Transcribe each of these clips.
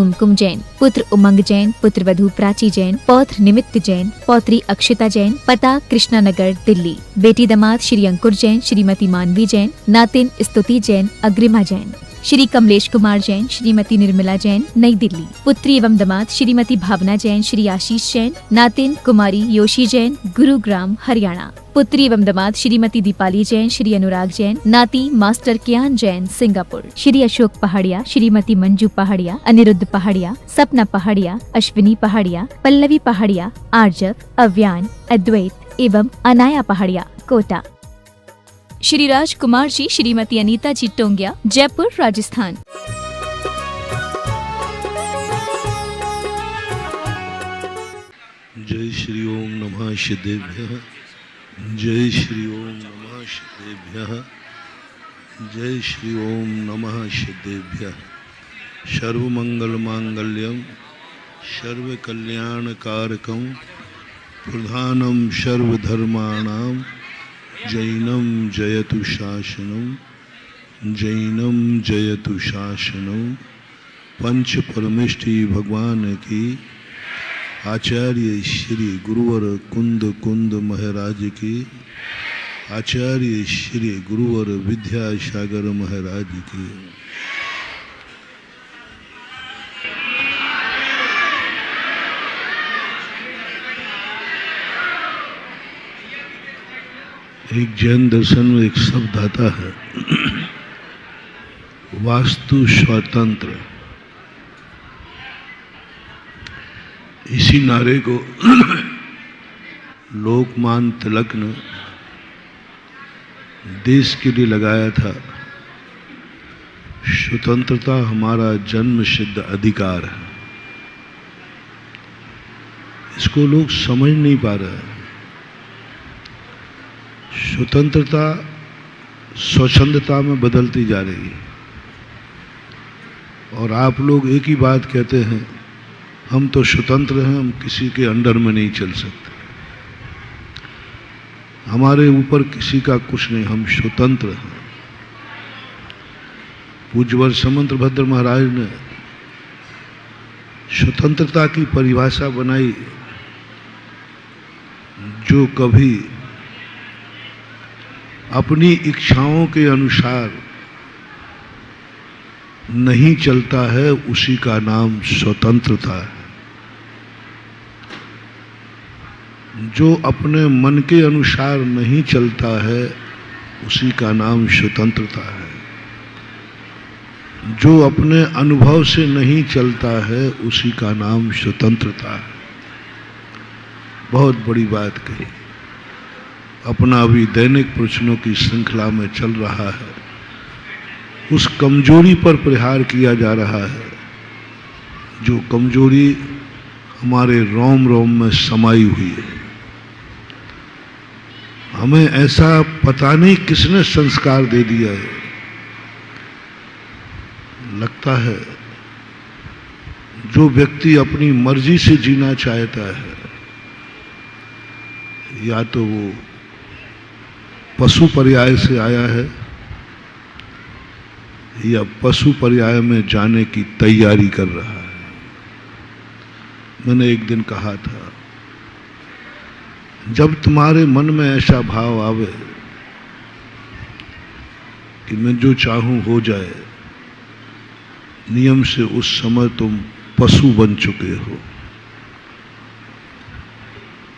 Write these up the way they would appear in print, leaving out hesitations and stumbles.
कुमकुम जैन, पुत्र उमंग जैन, पुत्र वधू प्राची जैन, पौत्र निमित्त जैन, पौत्री अक्षिता जैन, पता कृष्णानगर दिल्ली। बेटी दामाद श्री अंकुर जैन, श्रीमती मानवी जैन, नातिन स्तुति जैन, अग्रिमा जैन। श्री कमलेश कुमार जैन, श्रीमती निर्मला जैन, नई दिल्ली। पुत्री एवं दामाद श्रीमती भावना जैन, श्री आशीष जैन, नातिन कुमारी योशी जैन, गुरुग्राम हरियाणा। पुत्री एवं दामाद श्रीमती दीपाली जैन, श्री अनुराग जैन, नाती मास्टर कियान जैन, सिंगापुर। श्री अशोक पहाड़िया, श्रीमती मंजू पहाड़िया, अनिरुद्ध पहाड़िया, सपना पहाड़िया, अश्विनी पहाड़िया, पल्लवी पहाड़िया, आर्जव, अव्यान, अद्वैत एवं अनाया पहाड़िया, कोटा। श्री राजकुमार जी, श्रीमती अनीता जी टोंगिया, जयपुर राजस्थान। जय श्री ओम नमः शिदेभ्यः, जय श्री ओम नमः शिदेभ्यः, जय श्री ओम नमः शिदेभ्यः। सर्वमंगल मांगल्यम सर्वकल्याणकारकम प्रधानम सर्वधर्माणां जैनम जयतु शासनम, जैनम जयतु शासनम। पंच परमेष्टि भगवान की आचार्य श्री गुरुवर कुंद कुंद महाराज की, आचार्य श्री गुरुवर विद्यासागर महाराज की। एक जैन दर्शन में एक शब्द आता है, वास्तु स्वतंत्र। इसी नारे को लोकमान्य तिलक ने देश के लिए लगाया था। स्वतंत्रता हमारा जन्म सिद्ध अधिकार है। इसको लोग समझ नहीं पा रहे हैं। स्वतंत्रता स्वच्छंदता में बदलती जा रही है और आप लोग एक ही बात कहते हैं, हम तो स्वतंत्र हैं, हम किसी के अंडर में नहीं चल सकते, हमारे ऊपर किसी का कुछ नहीं, हम स्वतंत्र हैं। पूज्यवर समंत भद्र महाराज ने स्वतंत्रता की परिभाषा बनाई, जो कभी अपनी इच्छाओं के अनुसार नहीं चलता है, उसी का नाम स्वतंत्रता है। जो अपने मन के अनुसार नहीं चलता है, उसी का नाम स्वतंत्रता है। जो अपने अनुभव से नहीं चलता है, उसी का नाम स्वतंत्रता है। बहुत बड़ी बात कही। अपना अभी दैनिक प्रश्नों की श्रृंखला में चल रहा है, उस कमजोरी पर प्रहार किया जा रहा है, जो कमजोरी हमारे रोम रोम में समाई हुई है। हमें ऐसा पता नहीं किसने संस्कार दे दिया है, लगता है जो व्यक्ति अपनी मर्जी से जीना चाहता है, या तो वो पशु पर्याय से आया है या पशु पर्याय में जाने की तैयारी कर रहा है। मैंने एक दिन कहा था, जब तुम्हारे मन में ऐसा भाव आवे कि मैं जो चाहूं हो जाए, नियम से उस समय तुम पशु बन चुके हो।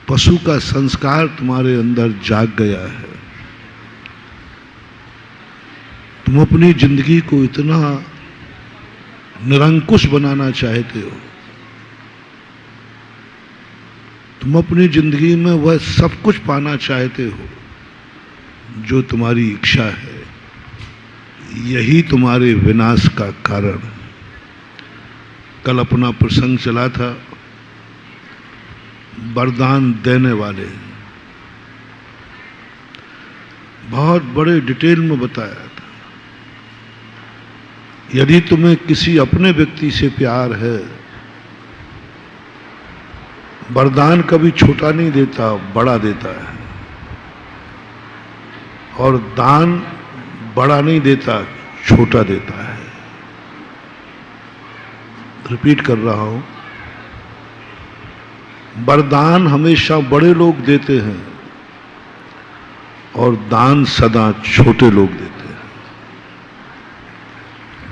पशु का संस्कार तुम्हारे अंदर जाग गया है। तुम अपनी जिंदगी को इतना निरंकुश बनाना चाहते हो, तुम अपनी जिंदगी में वह सब कुछ पाना चाहते हो जो तुम्हारी इच्छा है। यही तुम्हारे विनाश का कारण है। कल अपना प्रसंग चला था, वरदान देने वाले, बहुत बड़े डिटेल में बताया था। यदि तुम्हें किसी अपने व्यक्ति से प्यार है, वरदान कभी छोटा नहीं देता, बड़ा देता है। और दान बड़ा नहीं देता, छोटा देता है। रिपीट कर रहा हूं, वरदान हमेशा बड़े लोग देते हैं और दान सदा छोटे लोग देते हैं।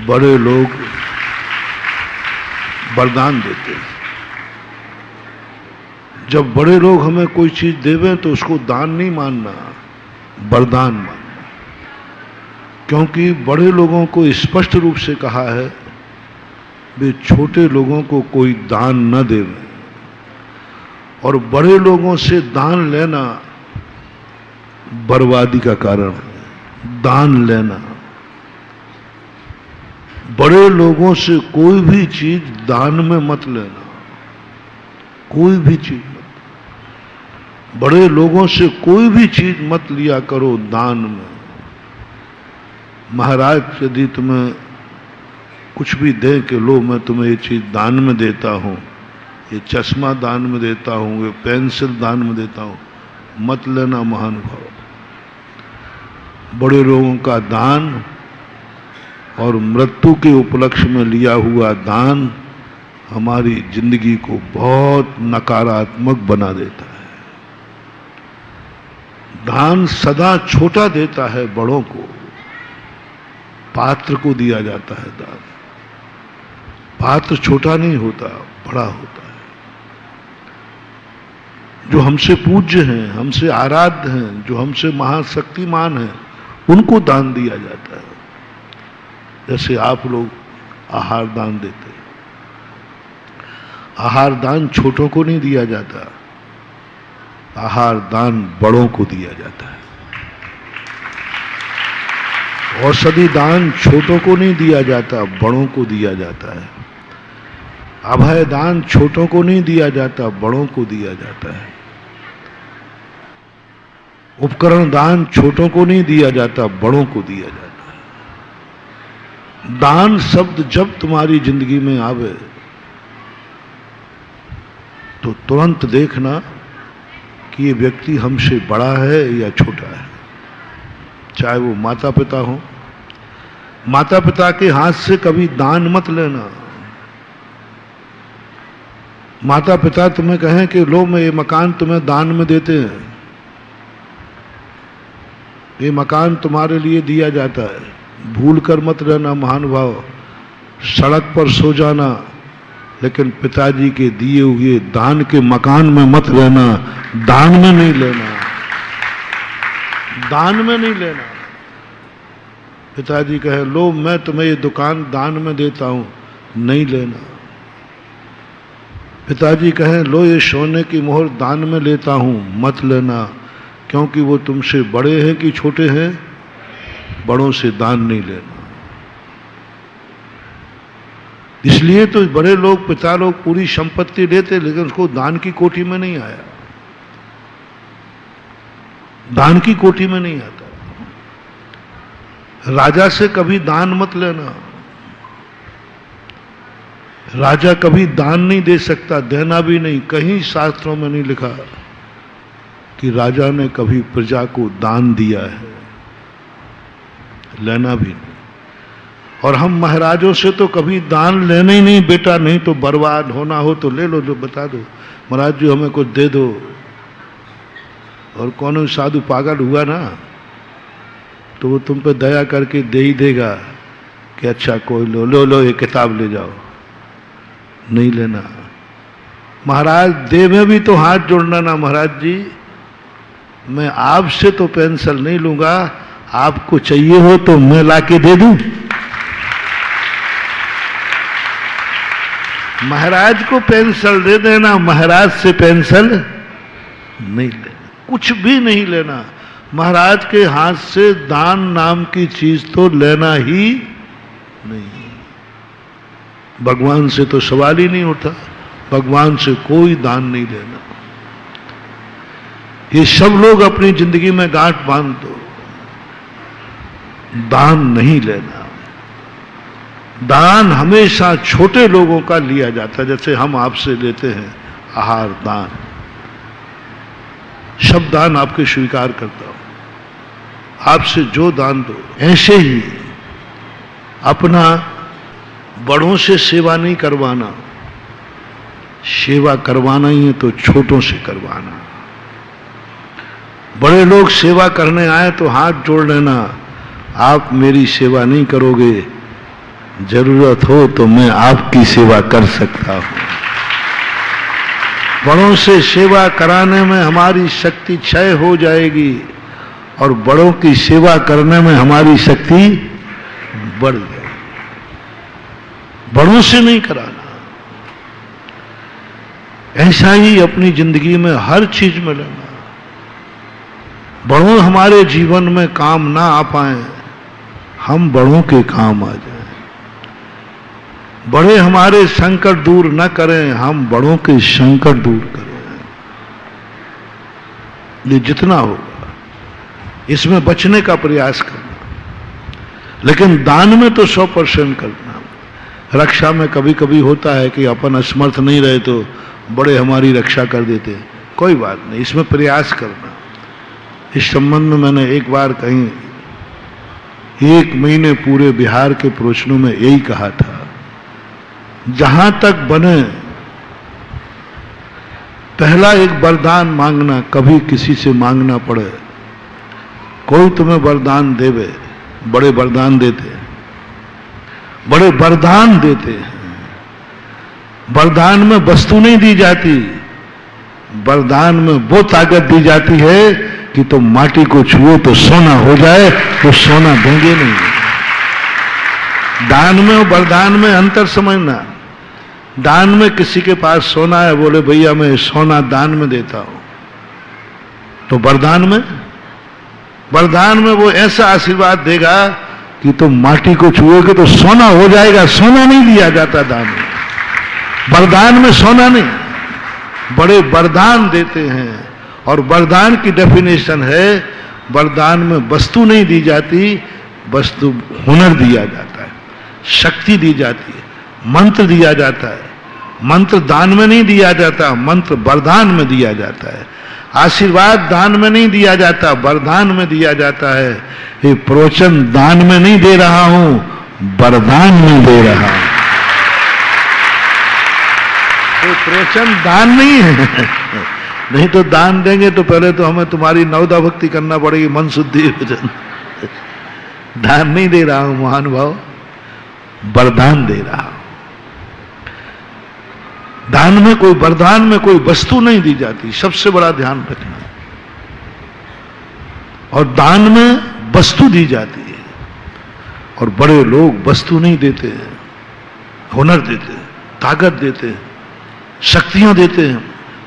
बड़े लोग वरदान देते हैं। जब बड़े लोग हमें कोई चीज देवें तो उसको दान नहीं मानना, वरदान मानना। क्योंकि बड़े लोगों को स्पष्ट रूप से कहा है वे छोटे लोगों को कोई दान न देवें, और बड़े लोगों से दान लेना बर्बादी का कारण है। दान लेना, बड़े लोगों से कोई भी चीज दान में मत लेना, कोई भी चीज मत। बड़े लोगों से कोई भी चीज मत लिया करो दान में। महाराज यदि तुम्हें कुछ भी दे कि लो मैं तुम्हें ये चीज दान में देता हूं, ये चश्मा दान में देता हूं, ये पेंसिल दान में देता हूं, मत लेना महानुभाव। बड़े लोगों का दान और मृत्यु के उपलक्ष्य में लिया हुआ दान हमारी जिंदगी को बहुत नकारात्मक बना देता है। दान सदा छोटा देता है बड़ों को, पात्र को दिया जाता है दान। पात्र छोटा नहीं होता, बड़ा होता है। जो हमसे पूज्य हैं, हमसे आराध्य हैं, जो हमसे महाशक्तिमान हैं, उनको दान दिया जाता है। जैसे आप लोग आहार दान देते हैं। आहार दान छोटों को नहीं दिया जाता, आहार दान बड़ों को दिया जाता है। औषधि दान छोटों को नहीं दिया जाता, बड़ों को दिया जाता है। अभय दान छोटों को नहीं दिया जाता, बड़ों को दिया जाता है। उपकरण दान छोटों को नहीं दिया जाता, बड़ों को दिया जाता है। दान शब्द जब तुम्हारी जिंदगी में आवे तो तुरंत देखना कि ये व्यक्ति हमसे बड़ा है या छोटा है। चाहे वो माता पिता हो, माता पिता के हाथ से कभी दान मत लेना। माता पिता तुम्हें कहें कि लो मैं ये मकान तुम्हें दान में देते हैं, ये मकान तुम्हारे लिए दिया जाता है, भूल कर मत रहना महानुभाव। सड़क पर सो जाना, लेकिन पिताजी के दिए हुए दान के मकान में मत रहना। दान में नहीं लेना, दान में नहीं लेना। पिताजी कहे लो मैं तुम्हें ये दुकान दान में देता हूं, नहीं लेना। पिताजी कहें लो ये सोने की मोहर दान में लेता हूं, मत लेना। क्योंकि वो तुमसे बड़े हैं कि छोटे हैं, बड़ों से दान नहीं लेना। इसलिए तो बड़े लोग, पिता लोग पूरी संपत्ति लेते, लेकिन उसको दान की कोठी में नहीं आया, दान की कोठी में नहीं आता। राजा से कभी दान मत लेना। राजा कभी दान नहीं दे सकता, देना भी नहीं। कहीं शास्त्रों में नहीं लिखा कि राजा ने कभी प्रजा को दान दिया है, लेना भी नहीं। और हम महाराजों से तो कभी दान लेना ही नहीं, बेटा नहीं तो बर्बाद होना हो तो ले लो, जो बता दो महाराज जी हमें कुछ दे दो। और कौन साधु पागल हुआ ना तो वो तुम पे दया करके दे ही देगा कि अच्छा कोई लो लो लो ये किताब ले जाओ, नहीं लेना। महाराज दे में भी तो हाथ जोड़ना ना, महाराज जी मैं आपसे तो पेंसिल नहीं लूंगा, आपको चाहिए हो तो मैं लाके दे दूं। महाराज को पेंसिल दे देना, महाराज से पेंसिल नहीं लेना, कुछ भी नहीं लेना। महाराज के हाथ से दान नाम की चीज तो लेना ही नहीं। भगवान से तो सवाल ही नहीं उठा, भगवान से कोई दान नहीं लेना। ये सब लोग अपनी जिंदगी में गांठ बांध दो, दान नहीं लेना। दान हमेशा छोटे लोगों का लिया जाता है, जैसे हम आपसे लेते हैं आहार दान। सब दान आपके स्वीकार करता हूं, आपसे जो दान दो। ऐसे ही अपना बड़ों से सेवा नहीं करवाना, सेवा करवाना ही है तो छोटों से करवाना। बड़े लोग सेवा करने आए तो हाथ जोड़ लेना, आप मेरी सेवा नहीं करोगे, जरूरत हो तो मैं आपकी सेवा कर सकता हूं। बड़ों से सेवा कराने में हमारी शक्ति क्षय हो जाएगी और बड़ों की सेवा करने में हमारी शक्ति बढ़ जाएगी। बड़ों से नहीं कराना। ऐसा ही अपनी जिंदगी में हर चीज में लेना। बड़ों हमारे जीवन में काम ना आ पाए, हम बड़ों के काम आ जाएं। बड़े हमारे संकट दूर न करें, हम बड़ों के संकट दूर करें। ये जितना होगा इसमें बचने का प्रयास करना, लेकिन दान में तो 100% करना। रक्षा में कभी कभी होता है कि अपन असमर्थ नहीं रहे तो बड़े हमारी रक्षा कर देते, कोई बात नहीं, इसमें प्रयास करना। इस संबंध में मैंने एक बार कहीं 1 महीने पूरे बिहार के प्रवचनों में यही कहा था, जहां तक बने पहला एक वरदान मांगना, कभी किसी से मांगना पड़े। कोई तुम्हें वरदान देवे, बड़े वरदान देते हैं, बड़े वरदान देते हैं। वरदान में वस्तु नहीं दी जाती, वरदान में वो ताकत दी जाती है कि तुम माटी को छुओ तो सोना हो जाए, तो सोना देंगे नहीं। दान में और वरदान में अंतर समझना। दान में किसी के पास सोना है, बोले भैया मैं सोना दान में देता हूं, तो वरदान में वो ऐसा आशीर्वाद देगा कि तुम माटी को छुओगे तो सोना हो जाएगा। सोना नहीं दिया जाता दान में, वरदान में सोना नहीं, बड़े वरदान देते हैं। और वरदान की डेफिनेशन है, वरदान में वस्तु नहीं दी जाती, वस्तु हुनर दिया जाता है, शक्ति दी जाती है, मंत्र दिया जाता है। मंत्र दान में नहीं दिया जाता, मंत्र वरदान में दिया जाता है। आशीर्वाद दान में नहीं दिया जाता, वरदान में दिया जाता है। ये प्रवचन दान में नहीं दे रहा हूं, वरदान में दे रहा हूं। तो प्रवचन दान नहीं है। नहीं तो दान देंगे तो पहले तो हमें तुम्हारी नवदा भक्ति करना पड़ेगी, मन शुद्धि भजन। दान नहीं दे रहा हूं महानुभाव, वरदान दे रहा हूं। दान में कोई, वरदान में कोई वस्तु नहीं दी जाती, सबसे बड़ा ध्यान रखना। और दान में वस्तु दी जाती है, और बड़े लोग वस्तु नहीं देते हैं, हुनर देते हैं, ताकत देते हैं, शक्तियां देते हैं,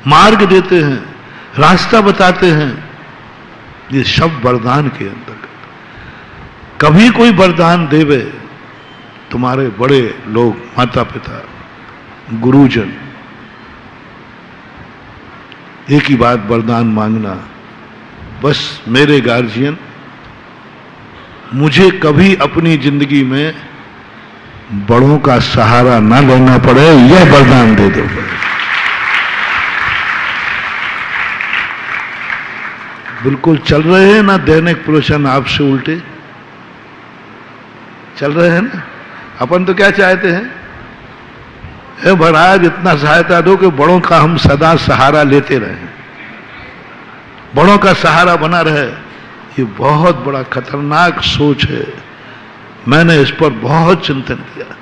मार्ग देते हैं, रास्ता बताते हैं। ये सब वरदान के अंतर्गत। कभी कोई वरदान देवे, तुम्हारे बड़े लोग, माता पिता, गुरुजन, एक ही बात वरदान मांगना, बस मेरे गार्जियन मुझे कभी अपनी जिंदगी में बड़ों का सहारा ना लेना पड़े, यह वरदान दे दो। बिल्कुल चल रहे हैं ना दैनिक प्रवचन आपसे उल्टे चल रहे हैं ना। अपन तो क्या चाहते हैं, महाराज इतना सहायता दो कि बड़ों का हम सदा सहारा लेते रहें, बड़ों का सहारा बना रहे। ये बहुत बड़ा खतरनाक सोच है। मैंने इस पर बहुत चिंतन किया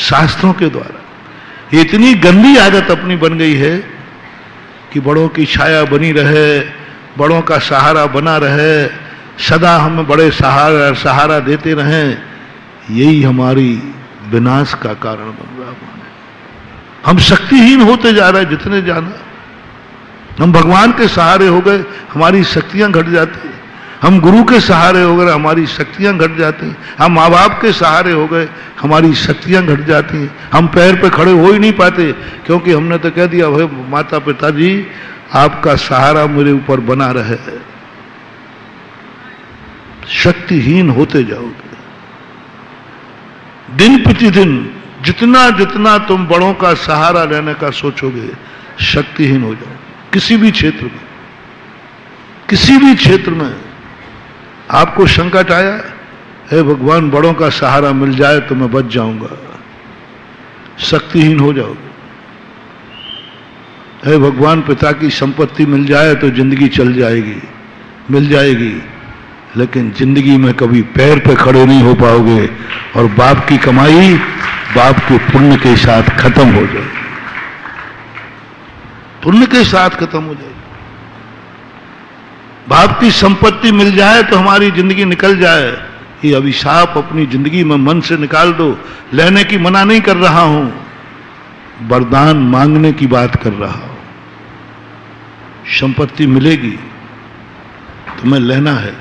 शास्त्रों के द्वारा। इतनी गंदी आदत अपनी बन गई है कि बड़ों की छाया बनी रहे, बड़ों का सहारा बना रहे, सदा हम बड़े सहारा देते रहें। यही हमारी विनाश का कारण बन रहा है। हम शक्तिहीन होते जा रहे हैं, जितने जाना हम भगवान के सहारे हो गए, हमारी शक्तियां घट जाती हैं। हम गुरु के सहारे हो गए, हमारी शक्तियां घट जाती हैं। हम माँ बाप के सहारे हो गए, हमारी शक्तियां घट जाती हैं। हम पैर पे खड़े हो ही नहीं पाते, क्योंकि हमने तो कह दिया भाई माता पिताजी आपका सहारा मेरे ऊपर बना रहे। शक्तिहीन होते जाओगे दिन प्रतिदिन। जितना जितना तुम बड़ों का सहारा लेने का सोचोगे, शक्तिहीन हो जाओगे। किसी भी क्षेत्र में, किसी भी क्षेत्र में आपको संकट आया, हे भगवान बड़ों का सहारा मिल जाए तो मैं बच जाऊंगा, शक्तिहीन हो जाओगे। हे भगवान, पिता की संपत्ति मिल जाए तो जिंदगी चल जाएगी, मिल जाएगी, लेकिन जिंदगी में कभी पैर पे खड़े नहीं हो पाओगे और बाप की कमाई बाप के पुण्य के साथ खत्म हो जाएगी, पुण्य के साथ खत्म हो जाएगी। बाप की संपत्ति मिल जाए तो हमारी जिंदगी निकल जाए, ये अभिशाप अपनी जिंदगी में मन से निकाल दो। लेने की मना नहीं कर रहा हूं, वरदान मांगने की बात कर रहा हूं। संपत्ति मिलेगी तुम्हें लेना है,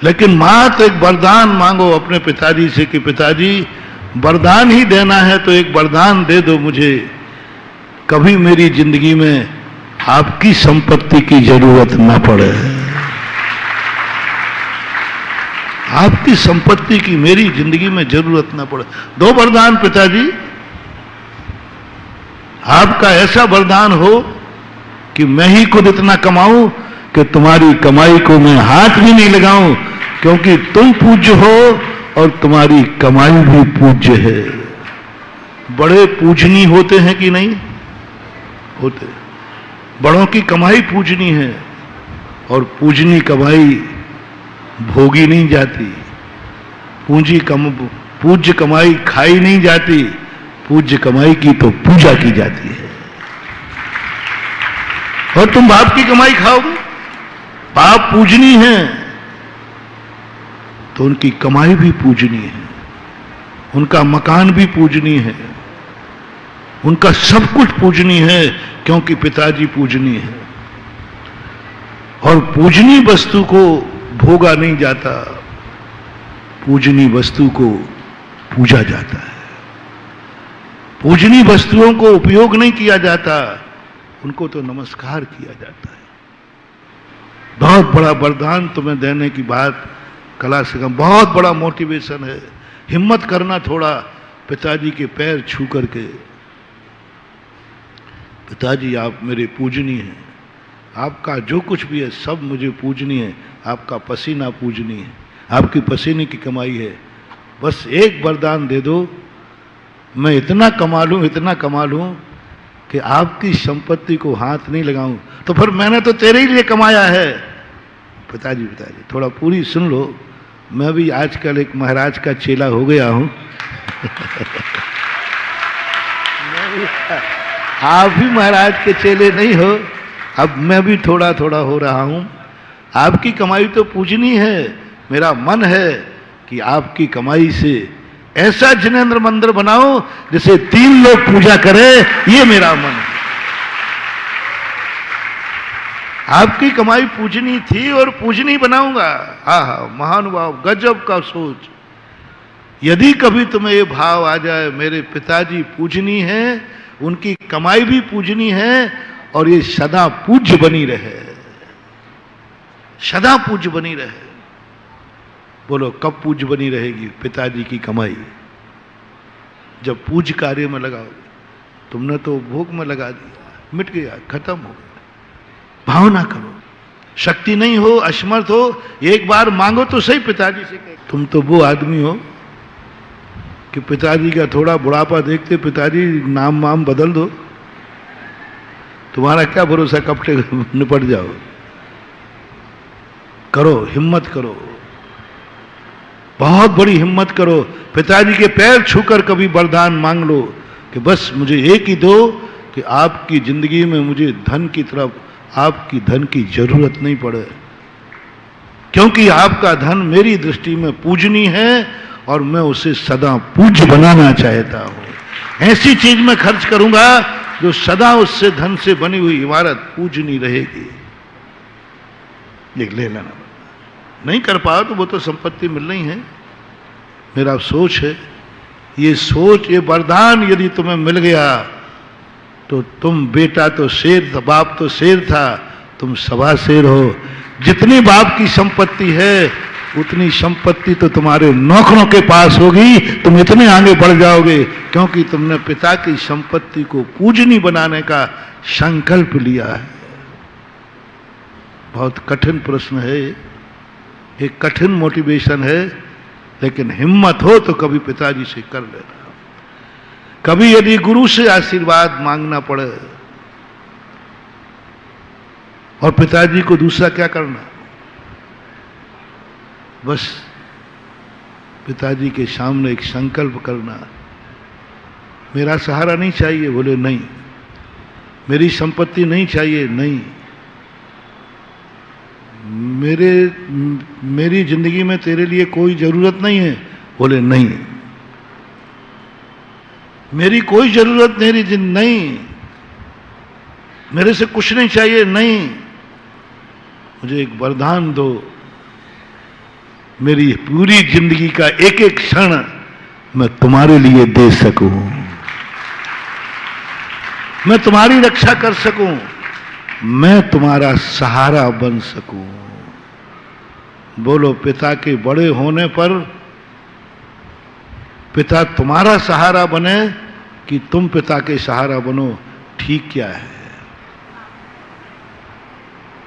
लेकिन मात्र एक वरदान मांगो अपने पिताजी से कि पिताजी वरदान ही देना है तो एक वरदान दे दो मुझे, कभी मेरी जिंदगी में आपकी संपत्ति की जरूरत ना पड़े, आपकी संपत्ति की मेरी जिंदगी में जरूरत ना पड़े। दो वरदान पिताजी, आपका ऐसा वरदान हो कि मैं ही खुद इतना कमाऊं कि तुम्हारी कमाई को मैं हाथ भी नहीं लगाऊं, क्योंकि तुम पूज्य हो और तुम्हारी कमाई भी पूज्य है। बड़े पूजनीय होते हैं कि नहीं होते? बड़ों की कमाई पूजनी है और पूजनी कमाई भोगी नहीं जाती। पूज्य कमाई खाई नहीं जाती, पूज्य कमाई की तो पूजा की जाती है। और तुम बाप की कमाई खाओगे, बाप पूजनी है तो उनकी कमाई भी पूजनी है, उनका मकान भी पूजनी है, उनका सब कुछ पूजनी है, क्योंकि पिताजी पूजनी है। और पूजनी वस्तु को भोगा नहीं जाता, पूजनी वस्तु को पूजा जाता है। पूजनी वस्तुओं को उपयोग नहीं किया जाता, उनको तो नमस्कार किया जाता है। बहुत बड़ा वरदान तुम्हें देने की बात कला से कम, बहुत बड़ा मोटिवेशन है। हिम्मत करना थोड़ा पिताजी के पैर छू करके, पिताजी आप मेरे पूजनीय हैं, आपका जो कुछ भी है सब मुझे पूजनीय है, आपका पसीना पूजनीय है, आपकी पसीने की कमाई है, बस एक वरदान दे दो, मैं इतना कमा लूं, इतना कमा लूं कि आपकी संपत्ति को हाथ नहीं लगाऊं, तो फिर मैंने तो तेरे ही लिए कमाया है। पिताजी पिताजी थोड़ा पूरी सुन लो, मैं भी आजकल एक महाराज का चेला हो गया हूं। आप भी महाराज के चेले नहीं हो, अब मैं भी थोड़ा थोड़ा हो रहा हूं। आपकी कमाई तो पूजनी है, मेरा मन है कि आपकी कमाई से ऐसा जिनेंद्र मंदिर बनाओ जिसे 3 लोग पूजा करें, ये मेरा मन है। आपकी कमाई पूजनी थी और पूजनी बनाऊंगा। आहा, महानुभाव, गजब का सोच। यदि कभी तुम्हें ये भाव आ जाए मेरे पिताजी पूजनी है, उनकी कमाई भी पूजनी है और ये सदा पूज्य बनी रहे, सदा पूज्य बनी रहे। बोलो कब पूज्य बनी रहेगी पिताजी की कमाई? जब पूज्य कार्य में लगाओगे। तुमने तो भोग में लगा दिया, मिट गया, खत्म हो गया। भावना करो, शक्ति नहीं हो, असमर्थ हो, एक बार मांगो तो सही पिताजी से। तुम तो वो आदमी हो कि पिताजी का थोड़ा बुढ़ापा देखते पिताजी नाम वाम बदल दो, तुम्हारा क्या भरोसा कब तक निपट जाओ। करो, हिम्मत करो, बहुत बड़ी हिम्मत करो। पिताजी के पैर छूकर कभी वरदान मांग लो कि बस मुझे एक ही दो कि आपकी जिंदगी में मुझे धन की तरफ, आपकी धन की जरूरत नहीं पड़े, क्योंकि आपका धन मेरी दृष्टि में पूजनीय है और मैं उसे सदा पूज्य बनाना चाहता हूं। ऐसी चीज में खर्च करूंगा जो सदा उससे धन से बनी हुई इमारत पूजनीय रहेगी। ले लेना, नहीं कर पाओ तो वो तो संपत्ति मिल रही है। मेरा सोच है, ये सोच, ये वरदान यदि तुम्हें मिल गया तो तुम बेटा तो शेर था, बाप तो शेर था, तुम सवा शेर हो। जितनी बाप की संपत्ति है उतनी संपत्ति तो तुम्हारे नौकरों के पास होगी, तुम इतने आगे बढ़ जाओगे क्योंकि तुमने पिता की संपत्ति को पूजनीय बनाने का संकल्प लिया है। बहुत कठिन प्रश्न है, एक कठिन मोटिवेशन है, लेकिन हिम्मत हो तो कभी पिताजी से कर लेना। कभी यदि गुरु से आशीर्वाद मांगना पड़े, और पिताजी को दूसरा क्या करना, बस पिताजी के सामने एक संकल्प करना, मेरा सहारा नहीं चाहिए, बोले नहीं, मेरी संपत्ति नहीं चाहिए, नहीं, मेरी जिंदगी में तेरे लिए कोई जरूरत नहीं है, बोले नहीं, मेरी कोई जरूरत नहीं, मेरे से कुछ नहीं चाहिए, नहीं, मुझे एक वरदान दो, मेरी पूरी जिंदगी का एक एक क्षण मैं तुम्हारे लिए दे सकूं, मैं तुम्हारी रक्षा कर सकूं, मैं तुम्हारा सहारा बन सकूं। बोलो, पिता के बड़े होने पर पिता तुम्हारा सहारा बने कि तुम पिता के सहारा बनो, ठीक क्या है?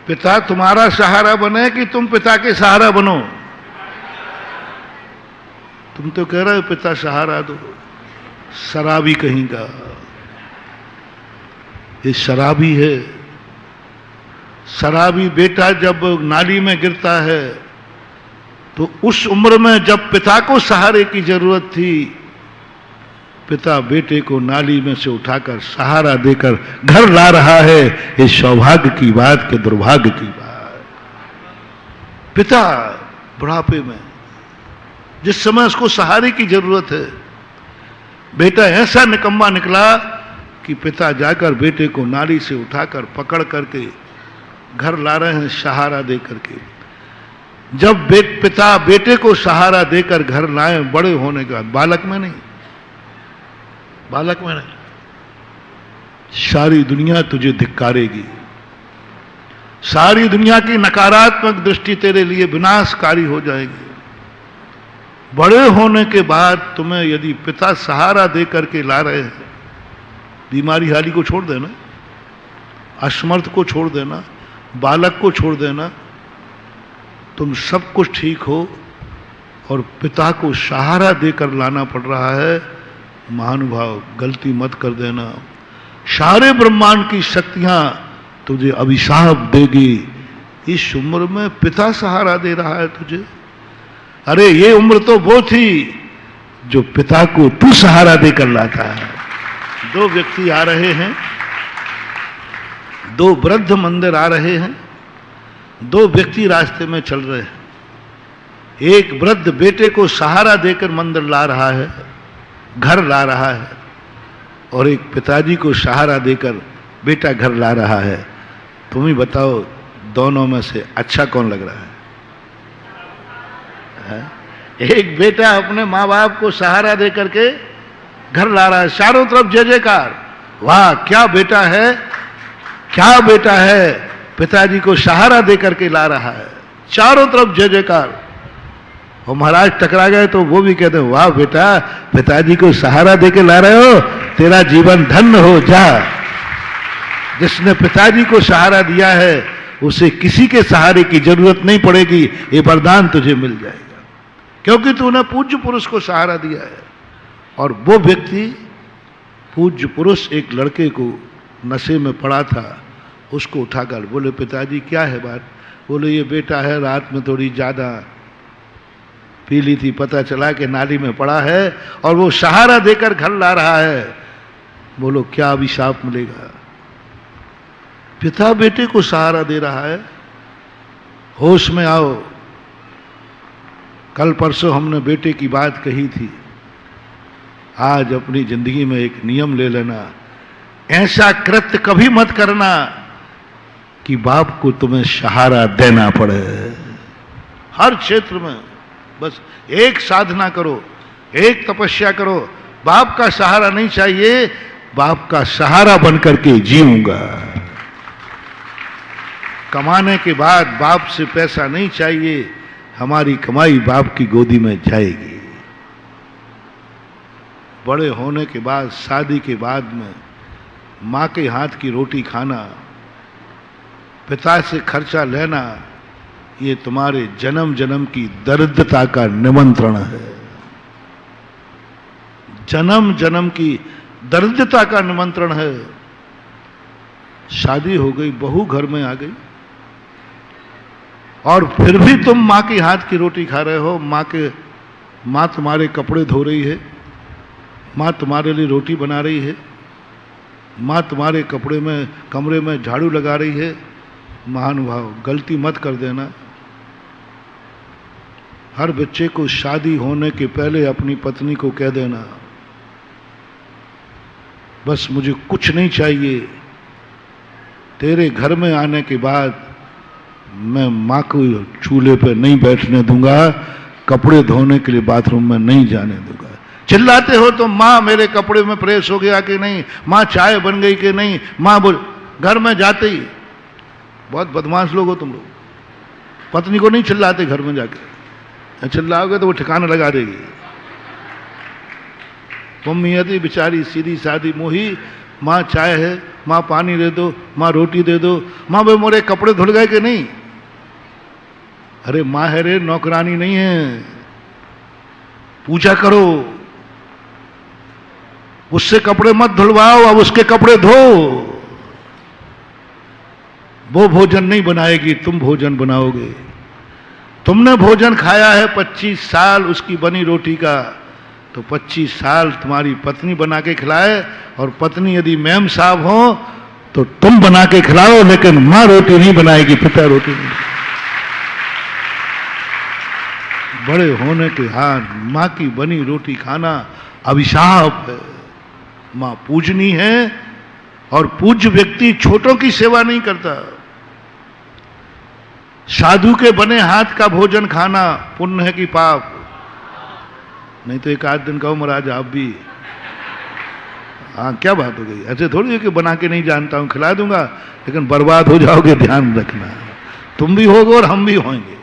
पिता तुम्हारा सहारा बने कि तुम पिता के सहारा बनो? तुम तो कह रहे हो पिता सहारा दो, शराबी कहीं का, ये शराबी है। शराबी बेटा जब नाली में गिरता है तो उस उम्र में जब पिता को सहारे की जरूरत थी, पिता बेटे को नाली में से उठाकर सहारा देकर घर ला रहा है। ये सौभाग्य की बात कि दुर्भाग्य की बात? पिता बुढ़ापे में, जिस समय उसको सहारे की जरूरत है, बेटा ऐसा निकम्मा निकला कि पिता जाकर बेटे को नाली से उठाकर पकड़ करके घर ला रहे हैं सहारा दे करके। जब पिता बेटे को सहारा देकर घर लाए, बड़े होने के बाद, बालक में नहीं, सारी दुनिया तुझे धिक्कारेगी, सारी दुनिया की नकारात्मक दृष्टि तेरे लिए विनाशकारी हो जाएगी। बड़े होने के बाद तुम्हें यदि पिता सहारा दे करके ला रहे हैं, बीमारी हाली को छोड़ देना, असमर्थ को छोड़ देना, बालक को छोड़ देना, तुम सब कुछ ठीक हो, और पिता को सहारा देकर लाना पड़ रहा है, महानुभाव गलती मत कर देना। सारे ब्रह्मांड की शक्तियां तुझे अभिशाप देगी। इस उम्र में पिता सहारा दे रहा है तुझे। अरे ये उम्र तो वो थी जो पिता को तू सहारा देकर लाता है। दो व्यक्ति आ रहे हैं, दो वृद्ध मंदिर आ रहे हैं, दो व्यक्ति रास्ते में चल रहे हैं। एक वृद्ध बेटे को सहारा देकर मंदिर ला रहा है, घर ला रहा है, और एक पिताजी को सहारा देकर बेटा घर ला रहा है। तुम ही बताओ, दोनों में से अच्छा कौन लग रहा है? एक बेटा अपने माँ बाप को सहारा दे करके घर ला रहा है, चारों तरफ जय जयकार, वाह क्या बेटा है, क्या बेटा है, पिताजी को सहारा दे करके ला रहा है, चारों तरफ जय जयकार। और महाराज टकरा गए तो वो भी कहते हैं, वाह बेटा, पिताजी को सहारा दे के ला रहे हो, तेरा जीवन धन्य हो जा। जिसने पिताजी को सहारा दिया है उसे किसी के सहारे की जरूरत नहीं पड़ेगी, ये वरदान तुझे मिल जाएगा, क्योंकि तूने पूज्य पुरुष को सहारा दिया है। और वो व्यक्ति, पूज्य पुरुष, एक लड़के को नशे में पड़ा था, उसको उठाकर बोले, पिताजी क्या है बात? बोले, ये बेटा है, रात में थोड़ी ज़्यादा पी ली थी, पता चला कि नाली में पड़ा है, और वो सहारा देकर घर ला रहा है। बोलो, क्या अभिशाप मिलेगा? पिता बेटे को सहारा दे रहा है। होश में आओ। कल परसों हमने बेटे की बात कही थी, आज अपनी जिंदगी में एक नियम ले लेना, ऐसा कृत्य कभी मत करना कि बाप को तुम्हें सहारा देना पड़े। हर क्षेत्र में बस एक साधना करो, एक तपस्या करो, बाप का सहारा नहीं चाहिए, बाप का सहारा बनकर के जीऊंगा। कमाने के बाद बाप से पैसा नहीं चाहिए, हमारी कमाई बाप की गोदी में जाएगी। बड़े होने के बाद, शादी के बाद में माँ के हाथ की रोटी खाना, पिता से खर्चा लेना, ये तुम्हारे जन्म जन्म की दरिद्रता का निमंत्रण है। जन्म जन्म की दरिद्रता का निमंत्रण है। शादी हो गई, बहू घर में आ गई और फिर भी तुम माँ के हाथ की रोटी खा रहे हो। माँ तुम्हारे कपड़े धो रही है, माँ तुम्हारे लिए रोटी बना रही है, माँ तुम्हारे कमरे में झाड़ू लगा रही है। महानुभाव, गलती मत कर देना। हर बच्चे को शादी होने के पहले अपनी पत्नी को कह देना, बस मुझे कुछ नहीं चाहिए, तेरे घर में आने के बाद मैं माँ को चूल्हे पर नहीं बैठने दूंगा, कपड़े धोने के लिए बाथरूम में नहीं जाने दूंगा। चिल्लाते हो तो माँ मेरे कपड़े में प्रेस हो गया कि नहीं, माँ चाय बन गई कि नहीं, माँ बोल। घर में जाते ही, बहुत बदमाश लोग हो तुम लोग, पत्नी को नहीं चिल्लाते घर में जाके, चिल्लाओगे तो वो ठिकाना लगा देगी। मम्मी यदि बेचारी सीधी सादी मोही, माँ चाय है, माँ पानी दे दो, माँ रोटी दे दो, माँ भाई मोरे कपड़े धुल गए कि नहीं। अरे माँ है रे, नौकरानी नहीं है, पूजा करो, उससे कपड़े मत धुलवाओ, अब उसके कपड़े धो। वो भोजन नहीं बनाएगी, तुम भोजन बनाओगे। तुमने भोजन खाया है 25 साल उसकी बनी रोटी का, तो 25 साल तुम्हारी पत्नी बना के खिलाए, और पत्नी यदि मैम साहब हो तो तुम बना के खिलाओ, लेकिन माँ रोटी नहीं बनाएगी, पिता रोटी नहीं। बड़े होने के हाथ माँ की बनी रोटी खाना अभिशाप है। माँ पूजनी है, और पूज्य व्यक्ति छोटों की सेवा नहीं करता। साधु के बने हाथ का भोजन खाना पुण्य है कि पाप? नहीं तो एक आध दिन कहो महाराज आप भी, हाँ क्या बात हो गई, ऐसे थोड़ी है कि बना के नहीं जानता हूं, खिला दूंगा, लेकिन बर्बाद हो जाओगे, ध्यान रखना। तुम भी होगे और हम भी होंगे।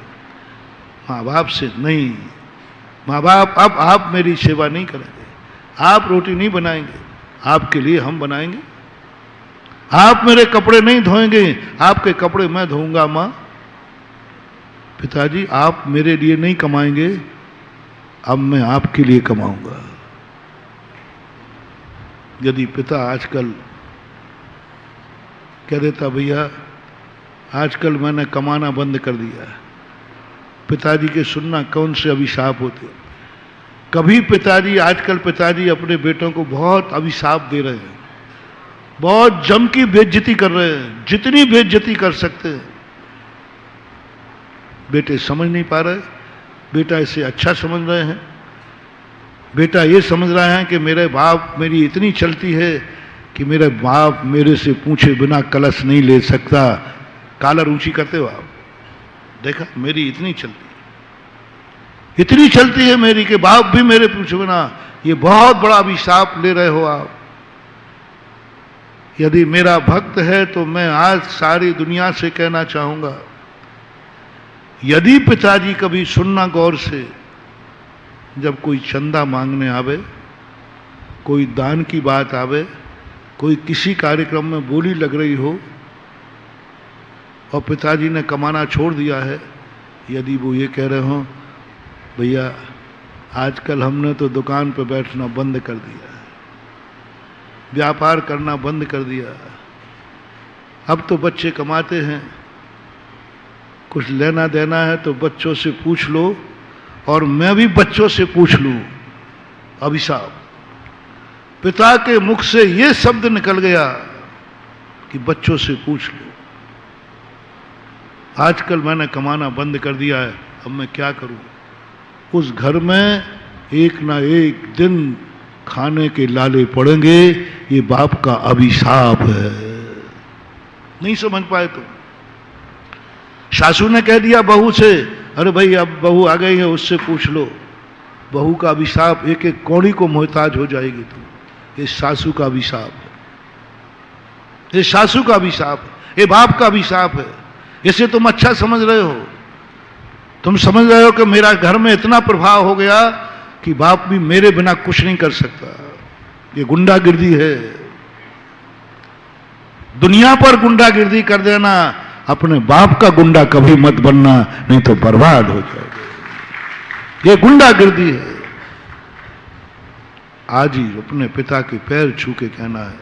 माँ बाप से नहीं, माँ बाप अब आप मेरी सेवा नहीं करेंगे, आप रोटी नहीं बनाएंगे, आपके लिए हम बनाएंगे। आप मेरे कपड़े नहीं धोएंगे, आपके कपड़े मैं धोऊंगा। माँ, पिताजी आप मेरे लिए नहीं कमाएंगे, अब मैं आपके लिए कमाऊंगा। यदि पिता आजकल कह देता भैया आजकल मैंने कमाना बंद कर दिया, पिताजी के सुनना कौन से अभिशाप होते। कभी आजकल पिताजी अपने बेटों को बहुत अभिशाप दे रहे हैं, बहुत जम की बेइज्जती कर रहे हैं, जितनी बेइज्जती कर सकते हैं। बेटे समझ नहीं पा रहे, बेटा इसे अच्छा समझ रहे हैं। बेटा ये समझ रहा है कि मेरे बाप मेरी इतनी चलती है कि मेरे बाप मेरे से पूछे बिना कलश नहीं ले सकता। कॉलर ऊंची करते हो आप, देखा मेरी इतनी चलती है मेरी कि बाप भी मेरे पूछे बिना। ये बहुत बड़ा अभिशाप ले रहे हो आप। यदि मेरा भक्त है तो मैं आज सारी दुनिया से कहना चाहूंगा, यदि पिताजी कभी सुनना गौर से, जब कोई चंदा मांगने आवे, कोई दान की बात आवे, कोई किसी कार्यक्रम में बोली लग रही हो और पिताजी ने कमाना छोड़ दिया है, यदि वो ये कह रहे हो भैया आजकल हमने तो दुकान पर बैठना बंद कर दिया है, व्यापार करना बंद कर दिया, अब तो बच्चे कमाते हैं, कुछ लेना देना है तो बच्चों से पूछ लो, और मैं भी बच्चों से पूछ लूं। अभिशाप, पिता के मुख से ये शब्द निकल गया कि बच्चों से पूछ लो। आजकल मैंने कमाना बंद कर दिया है, अब मैं क्या करूं। उस घर में एक ना एक दिन खाने के लाले पड़ेंगे, ये बाप का अभिशाप है। नहीं समझ पाए तुम। सासू ने कह दिया बहू से, अरे भाई अब बहू आ गई है उससे पूछ लो। बहू का अभिशाप, एक एक कौड़ी को मोहताज हो जाएगी तुम। ये सासू का अभिशाप है, ये सासू का अभिशाप है, ये बाप का अभिशाप है। इसे तुम अच्छा समझ रहे हो, तुम समझ रहे हो कि मेरा घर में इतना प्रभाव हो गया कि बाप भी मेरे बिना कुछ नहीं कर सकता। ये गुंडागिर्दी है। दुनिया पर गुंडागिर्दी कर देना, अपने बाप का गुंडा कभी मत बनना, नहीं तो बर्बाद हो जाओगे। ये गुंडागिर्दी है। आज ही अपने पिता के पैर छू के कहना है,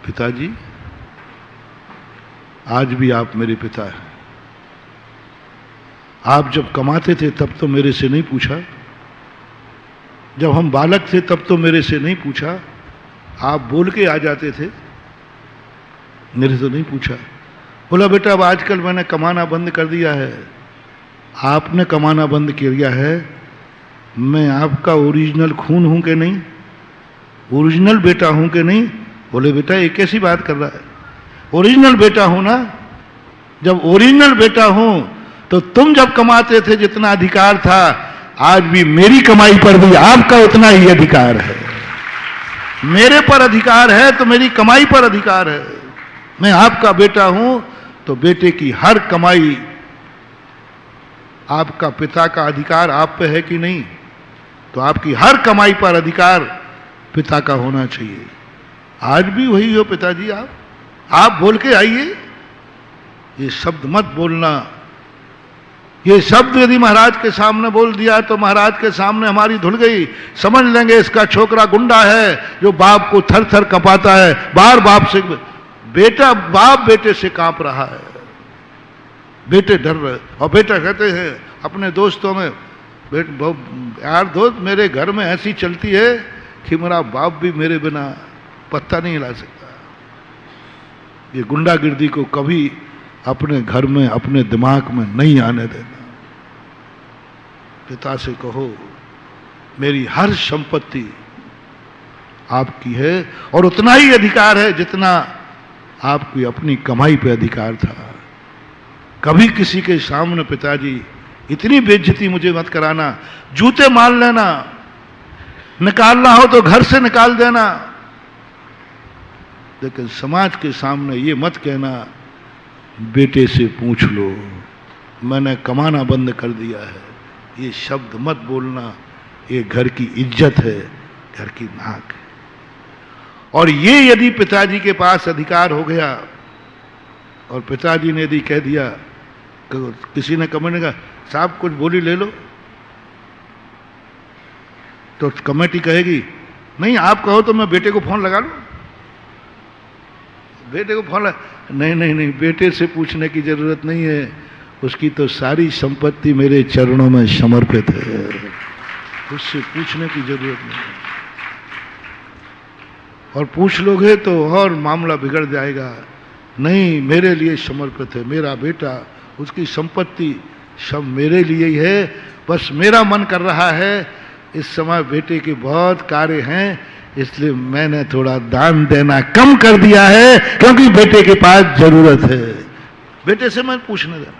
पिताजी आज भी आप मेरे पिता हैं। आप जब कमाते थे तब तो मेरे से नहीं पूछा, जब हम बालक थे तब तो मेरे से नहीं पूछा, आप बोल के आ जाते थे, मेरे से नहीं पूछा। बोला बेटा अब आजकल मैंने कमाना बंद कर दिया है, आपने कमाना बंद किया है, मैं आपका ओरिजिनल खून हूं कि नहीं, ओरिजिनल बेटा हूं कि नहीं। बोले बेटा ये कैसी बात कर रहा है, ओरिजिनल बेटा हूं ना। जब ओरिजिनल बेटा हूं तो तुम जब कमाते थे जितना अधिकार था, आज भी मेरी कमाई पर भी आपका उतना ही अधिकार है। मेरे पर अधिकार है तो मेरी कमाई पर अधिकार है। मैं आपका बेटा हूं तो बेटे की हर कमाई, आपका पिता का अधिकार आप पे है कि नहीं, तो आपकी हर कमाई पर अधिकार पिता का होना चाहिए। आज भी वही हो पिताजी, आप बोल के आइए। ये शब्द मत बोलना, ये शब्द यदि महाराज के सामने बोल दिया तो महाराज के सामने हमारी धुल गई, समझ लेंगे इसका छोकरा गुंडा है जो बाप को थर थर कपाता है, बार बाप से बेटा, बाप बेटे से कांप रहा है, बेटे डर रहे। और बेटा कहते हैं अपने दोस्तों में, यार दोस्त मेरे घर में ऐसी चलती है कि मेरा बाप भी मेरे बिना पत्ता नहीं हिला सकता। ये गुंडागिर्दी को कभी अपने घर में, अपने दिमाग में नहीं आने देना। पिता से कहो मेरी हर संपत्ति आपकी है और उतना ही अधिकार है जितना आपकी अपनी कमाई पे अधिकार था। कभी किसी के सामने पिताजी इतनी बेइज्जती मुझे मत कराना, जूते मार लेना, निकालना हो तो घर से निकाल देना, लेकिन समाज के सामने ये मत कहना बेटे से पूछ लो, मैंने कमाना बंद कर दिया है। ये शब्द मत बोलना, ये घर की इज्जत है, घर की नाक है। और ये यदि पिताजी के पास अधिकार हो गया और पिताजी ने यदि कह दिया, किसी ने कमेंट कहा साहब कुछ बोली ले लो, तो कमेटी कहेगी नहीं आप कहो तो मैं बेटे को फोन लगा लूं, बेटे को फोन नहीं नहीं नहीं, बेटे से पूछने की जरूरत नहीं है, उसकी तो सारी संपत्ति मेरे चरणों में समर्पित है, उससे पूछने की जरूरत नहीं। और पूछ लोगे तो और मामला बिगड़ जाएगा। नहीं, मेरे लिए समर्पित है, मेरा बेटा, उसकी संपत्ति सब मेरे लिए ही है। बस मेरा मन कर रहा है इस समय बेटे के बहुत कार्य हैं, इसलिए मैंने थोड़ा दान देना कम कर दिया है, क्योंकि बेटे के पास जरूरत है। बेटे से मैं पूछने देना।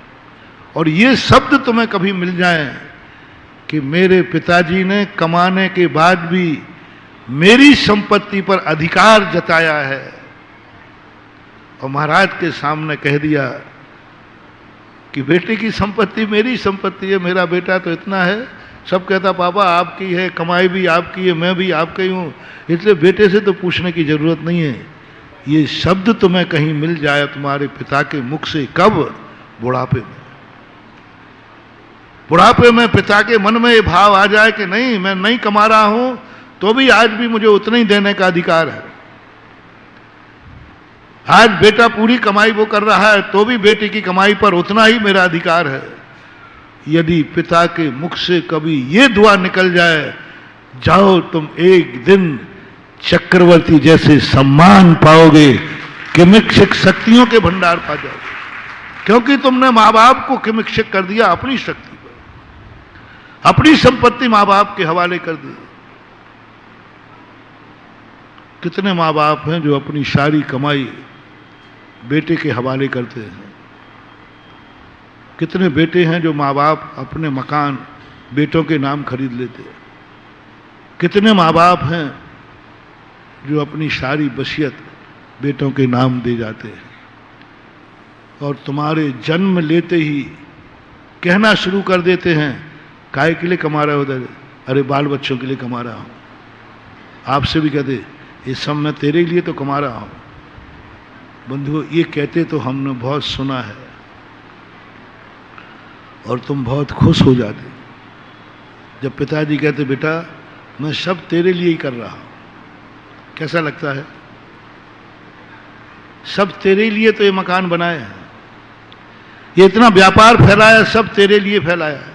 और ये शब्द तुम्हें कभी मिल जाए कि मेरे पिताजी ने कमाने के बाद भी मेरी संपत्ति पर अधिकार जताया है, और महाराज के सामने कह दिया कि बेटे की संपत्ति मेरी संपत्ति है, मेरा बेटा तो इतना है, सब कहता पापा आपकी है, कमाई भी आपकी है, मैं भी आपका ही हूँ, इसलिए बेटे से तो पूछने की जरूरत नहीं है। ये शब्द तुम्हें कहीं मिल जाए तुम्हारे पिता के मुख से, कब? बुढ़ापे में। बुढ़ापे में पिता के मन में ये भाव आ जाए कि नहीं, मैं नहीं कमा रहा हूं तो भी आज भी मुझे उतना ही देने का अधिकार है। आज बेटा पूरी कमाई वो कर रहा है तो भी बेटे की कमाई पर उतना ही मेरा अधिकार है। यदि पिता के मुख से कभी ये दुआ निकल जाए, जाओ तुम एक दिन चक्रवर्ती जैसे सम्मान पाओगे, किमिक्षक शक्तियों के भंडार पा जाओगे, क्योंकि तुमने माँ बाप को किमिक्षक कर दिया अपनी शक्ति पर, अपनी संपत्ति माँ बाप के हवाले कर दी। कितने माँ बाप हैं जो अपनी सारी कमाई बेटे के हवाले करते हैं? कितने बेटे हैं जो माँ बाप अपने मकान बेटों के नाम खरीद लेते हैं? कितने माँ बाप हैं जो अपनी सारी वसीयत बेटों के नाम दे जाते हैं? और तुम्हारे जन्म लेते ही कहना शुरू कर देते हैं, काहे के लिए कमा रहे हो? अरे बाल बच्चों के लिए कमा रहा हूं। आपसे भी कहते ये सब मैं तेरे लिए तो कमा रहा हूं। बंधुओं, ये कहते तो हमने बहुत सुना है और तुम बहुत खुश हो जाते जब पिताजी कहते बेटा मैं सब तेरे लिए ही कर रहा हूं। कैसा लगता है? सब तेरे लिए तो ये मकान बनाया है, ये इतना व्यापार फैलाया, सब तेरे लिए फैलाया है।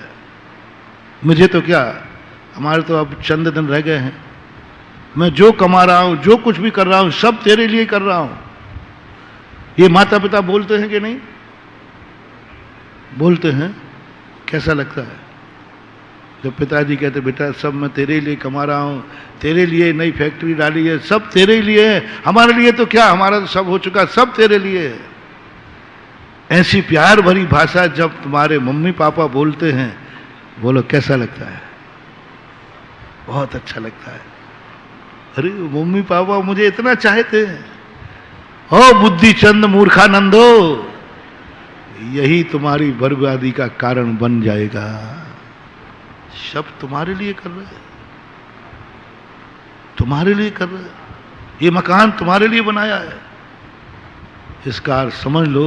मुझे तो क्या, हमारे तो अब चंद दिन रह गए हैं। मैं जो कमा रहा हूं, जो कुछ भी कर रहा हूं, सब तेरे लिए कर रहा हूं। ये माता पिता बोलते हैं कि नहीं? बोलते हैं। कैसा लगता है जब पिताजी कहते बेटा सब मैं तेरे लिए कमा रहा हूं, तेरे लिए नई फैक्ट्री डाली है, सब तेरे लिए है। हमारे लिए तो क्या, हमारा तो सब हो चुका, सब तेरे लिए है। ऐसी प्यार भरी भाषा जब तुम्हारे मम्मी पापा बोलते हैं, बोलो कैसा लगता है? बहुत अच्छा लगता है। अरे मम्मी पापा मुझे इतना चाहते हैं। ओ बुद्धि चंद मूर्खानंदो, यही तुम्हारी बर्बादी का कारण बन जाएगा। सब तुम्हारे लिए कर रहे हैं, तुम्हारे लिए कर रहे हैं। ये मकान तुम्हारे लिए बनाया है। इसका अर्थ समझ लो,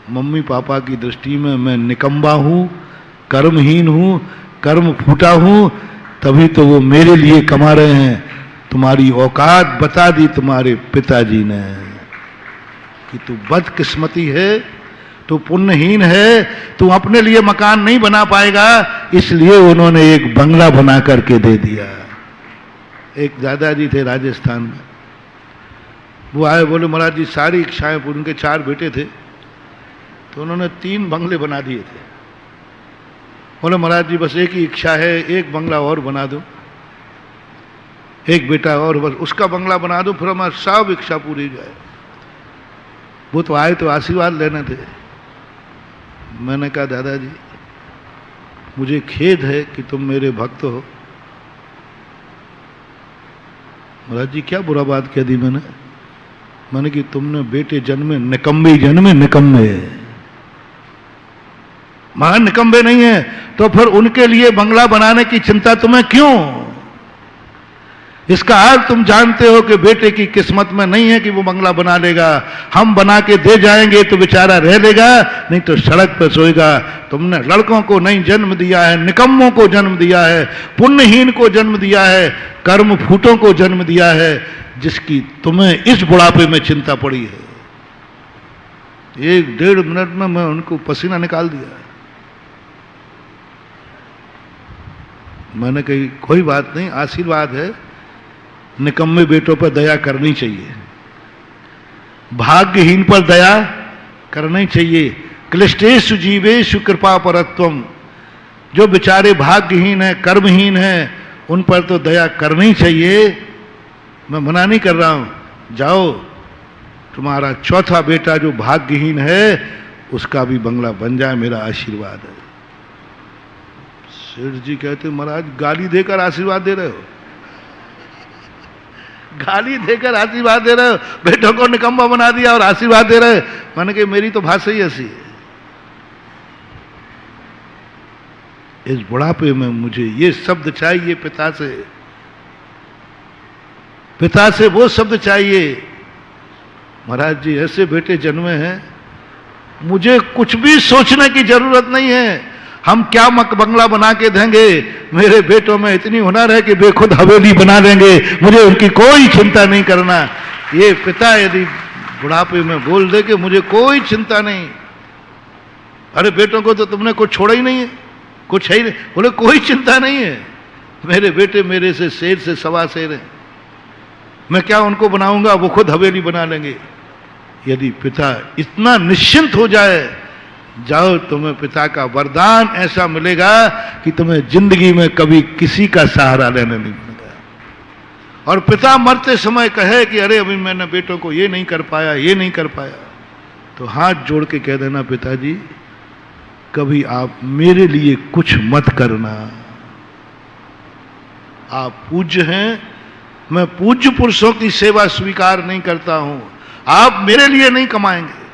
मम्मी पापा की दृष्टि में मैं निकम्मा हूं, कर्महीन हूं, कर्म फूटा हूं, तभी तो वो मेरे लिए कमा रहे हैं। तुम्हारी औकात बता दी तुम्हारे पिताजी ने कि तू बदकिस्मती है, तू पुण्यहीन है, तू अपने लिए मकान नहीं बना पाएगा, इसलिए उन्होंने एक बंगला बना करके दे दिया। एक दादाजी थे राजस्थान में, वो आए, बोले महाराज जी सारी इच्छाएं, उनके 4 बेटे थे, तो उन्होंने 3 बंगले बना दिए थे। बोले महाराज जी बस एक ही इच्छा है, एक बंगला और बना दो, एक बेटा और बस उसका बंगला बना दो, फिर हमारी सब इच्छा पूरी हो जाए। वो तो आए तो आशीर्वाद लेने थे। मैंने कहा दादाजी मुझे खेद है कि तुम मेरे भक्त हो। महाराज जी क्या बुरा बात कह दी मैंने कि तुमने बेटे जन्मे निकम्मे, जन्मे निकम्मे। महान निकम्मे नहीं है तो फिर उनके लिए बंगला बनाने की चिंता तुम्हें क्यों? इसका अर्थ तुम जानते हो कि बेटे की किस्मत में नहीं है कि वो बंगला बना लेगा। हम बना के दे जाएंगे तो बेचारा रह लेगा, नहीं तो सड़क पर सोएगा। तुमने लड़कों को नहीं जन्म दिया है, निकम्मों को जन्म दिया है, पुण्यहीन को जन्म दिया है, कर्म फूटों को जन्म दिया है, जिसकी तुम्हें इस बुढ़ापे में चिंता पड़ी है। 1-1.5 मिनट में मैं उनको पसीना निकाल दिया। मैंने कही कोई बात नहीं, आशीर्वाद है, निकम्मे बेटों पर दया करनी चाहिए, भाग्यहीन पर दया करनी चाहिए। क्लिष्टेषु जीवेषु कृपा परत्वम, जो बेचारे भाग्यहीन है, कर्महीन है, उन पर तो दया करनी चाहिए। मैं मना नहीं कर रहा हूं, जाओ तुम्हारा 4था बेटा जो भाग्यहीन है उसका भी बंगला बन जाए, मेरा आशीर्वाद है। सेठ जी कहते महाराज गाली देकर आशीर्वाद दे रहे हो, गाली देकर आशीर्वाद दे रहे हो, बेटों को निकम्मा बना दिया और आशीर्वाद दे रहे हो। मैंने कहा मेरी तो भाषा ही ऐसी है। इस बुढ़ापे में मुझे ये शब्द चाहिए पिता से, पिता से वो शब्द चाहिए। महाराज जी ऐसे बेटे जन्मे हैं, मुझे कुछ भी सोचने की जरूरत नहीं है। हम क्या बंगला बना के देंगे, मेरे बेटों में इतनी हुनर है कि वे खुद हवेली बना देंगे, मुझे उनकी कोई चिंता नहीं करना। ये पिता यदि बुढ़ापे में बोल दे कि मुझे कोई चिंता नहीं, अरे बेटों को तो तुमने कुछ छोड़ा ही नहीं है, कुछ है ही नहीं, बोले कोई चिंता नहीं है, मेरे बेटे मेरे से शेर से सवा शेर है, मैं क्या उनको बनाऊंगा, वो खुद हवेली बना लेंगे। यदि पिता इतना निश्चिंत हो जाए, जाओ तुम्हें पिता का वरदान ऐसा मिलेगा कि तुम्हें जिंदगी में कभी किसी का सहारा लेना नहीं पड़ेगा। और पिता मरते समय कहे कि अरे अभी मैंने बेटों को ये नहीं कर पाया, ये नहीं कर पाया, तो हाथ जोड़ के कह देना पिताजी कभी आप मेरे लिए कुछ मत करना। आप पूज्य हैं, मैं पूज्य पुरुषों की सेवा स्वीकार नहीं करता हूं, आप मेरे लिए नहीं कमाएंगे।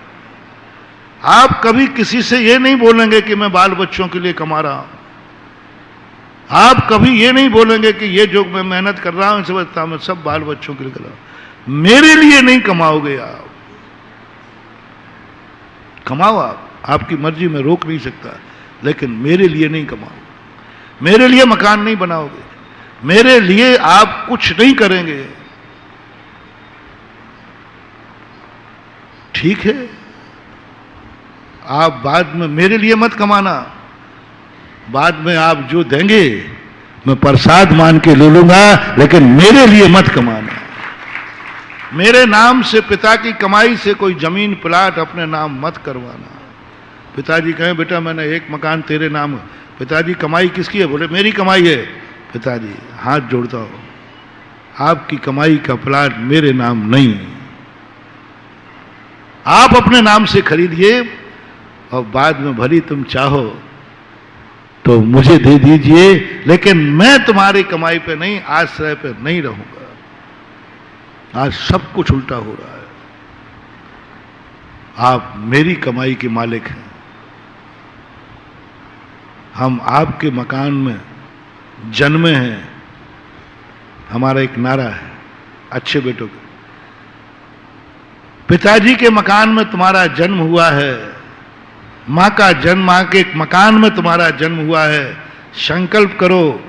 आप कभी किसी से ये नहीं बोलेंगे कि मैं बाल बच्चों के लिए कमा रहा हूं, आप कभी ये नहीं बोलेंगे कि ये जो मैं मेहनत कर रहा हूं इसे बता मैं सब बाल बच्चों के लिए कर रहा हूं। मेरे लिए नहीं कमाओगे आप, कमाओ आप, आपकी मर्जी में रोक नहीं सकता, लेकिन मेरे लिए नहीं कमाओगे, मेरे लिए मकान नहीं बनाओगे, मेरे लिए आप कुछ नहीं करेंगे, ठीक है, आप बाद में मेरे लिए मत कमाना, बाद में आप जो देंगे मैं प्रसाद मान के ले लूंगा, लेकिन मेरे लिए मत कमाना। मेरे नाम से, पिता की कमाई से कोई जमीन प्लाट अपने नाम मत करवाना। पिताजी कहें बेटा मैंने एक मकान तेरे नाम, पिताजी कमाई किसकी है? बोले मेरी कमाई है। पिताजी हाथ जोड़ता हो, आपकी कमाई का प्लाट मेरे नाम नहीं, आप अपने नाम से खरीदिए और बाद में भली तुम चाहो तो मुझे दे दीजिए, लेकिन मैं तुम्हारी कमाई पे नहीं, आश्रय पे नहीं रहूंगा। आज सब कुछ उल्टा हो रहा है। आप मेरी कमाई के मालिक हैं, हम आपके मकान में जन्मे हैं। हमारा एक नारा है अच्छे बेटों का, पिताजी के मकान में तुम्हारा जन्म हुआ है, मां का जन्म, मां के मकान में तुम्हारा जन्म हुआ है, संकल्प करो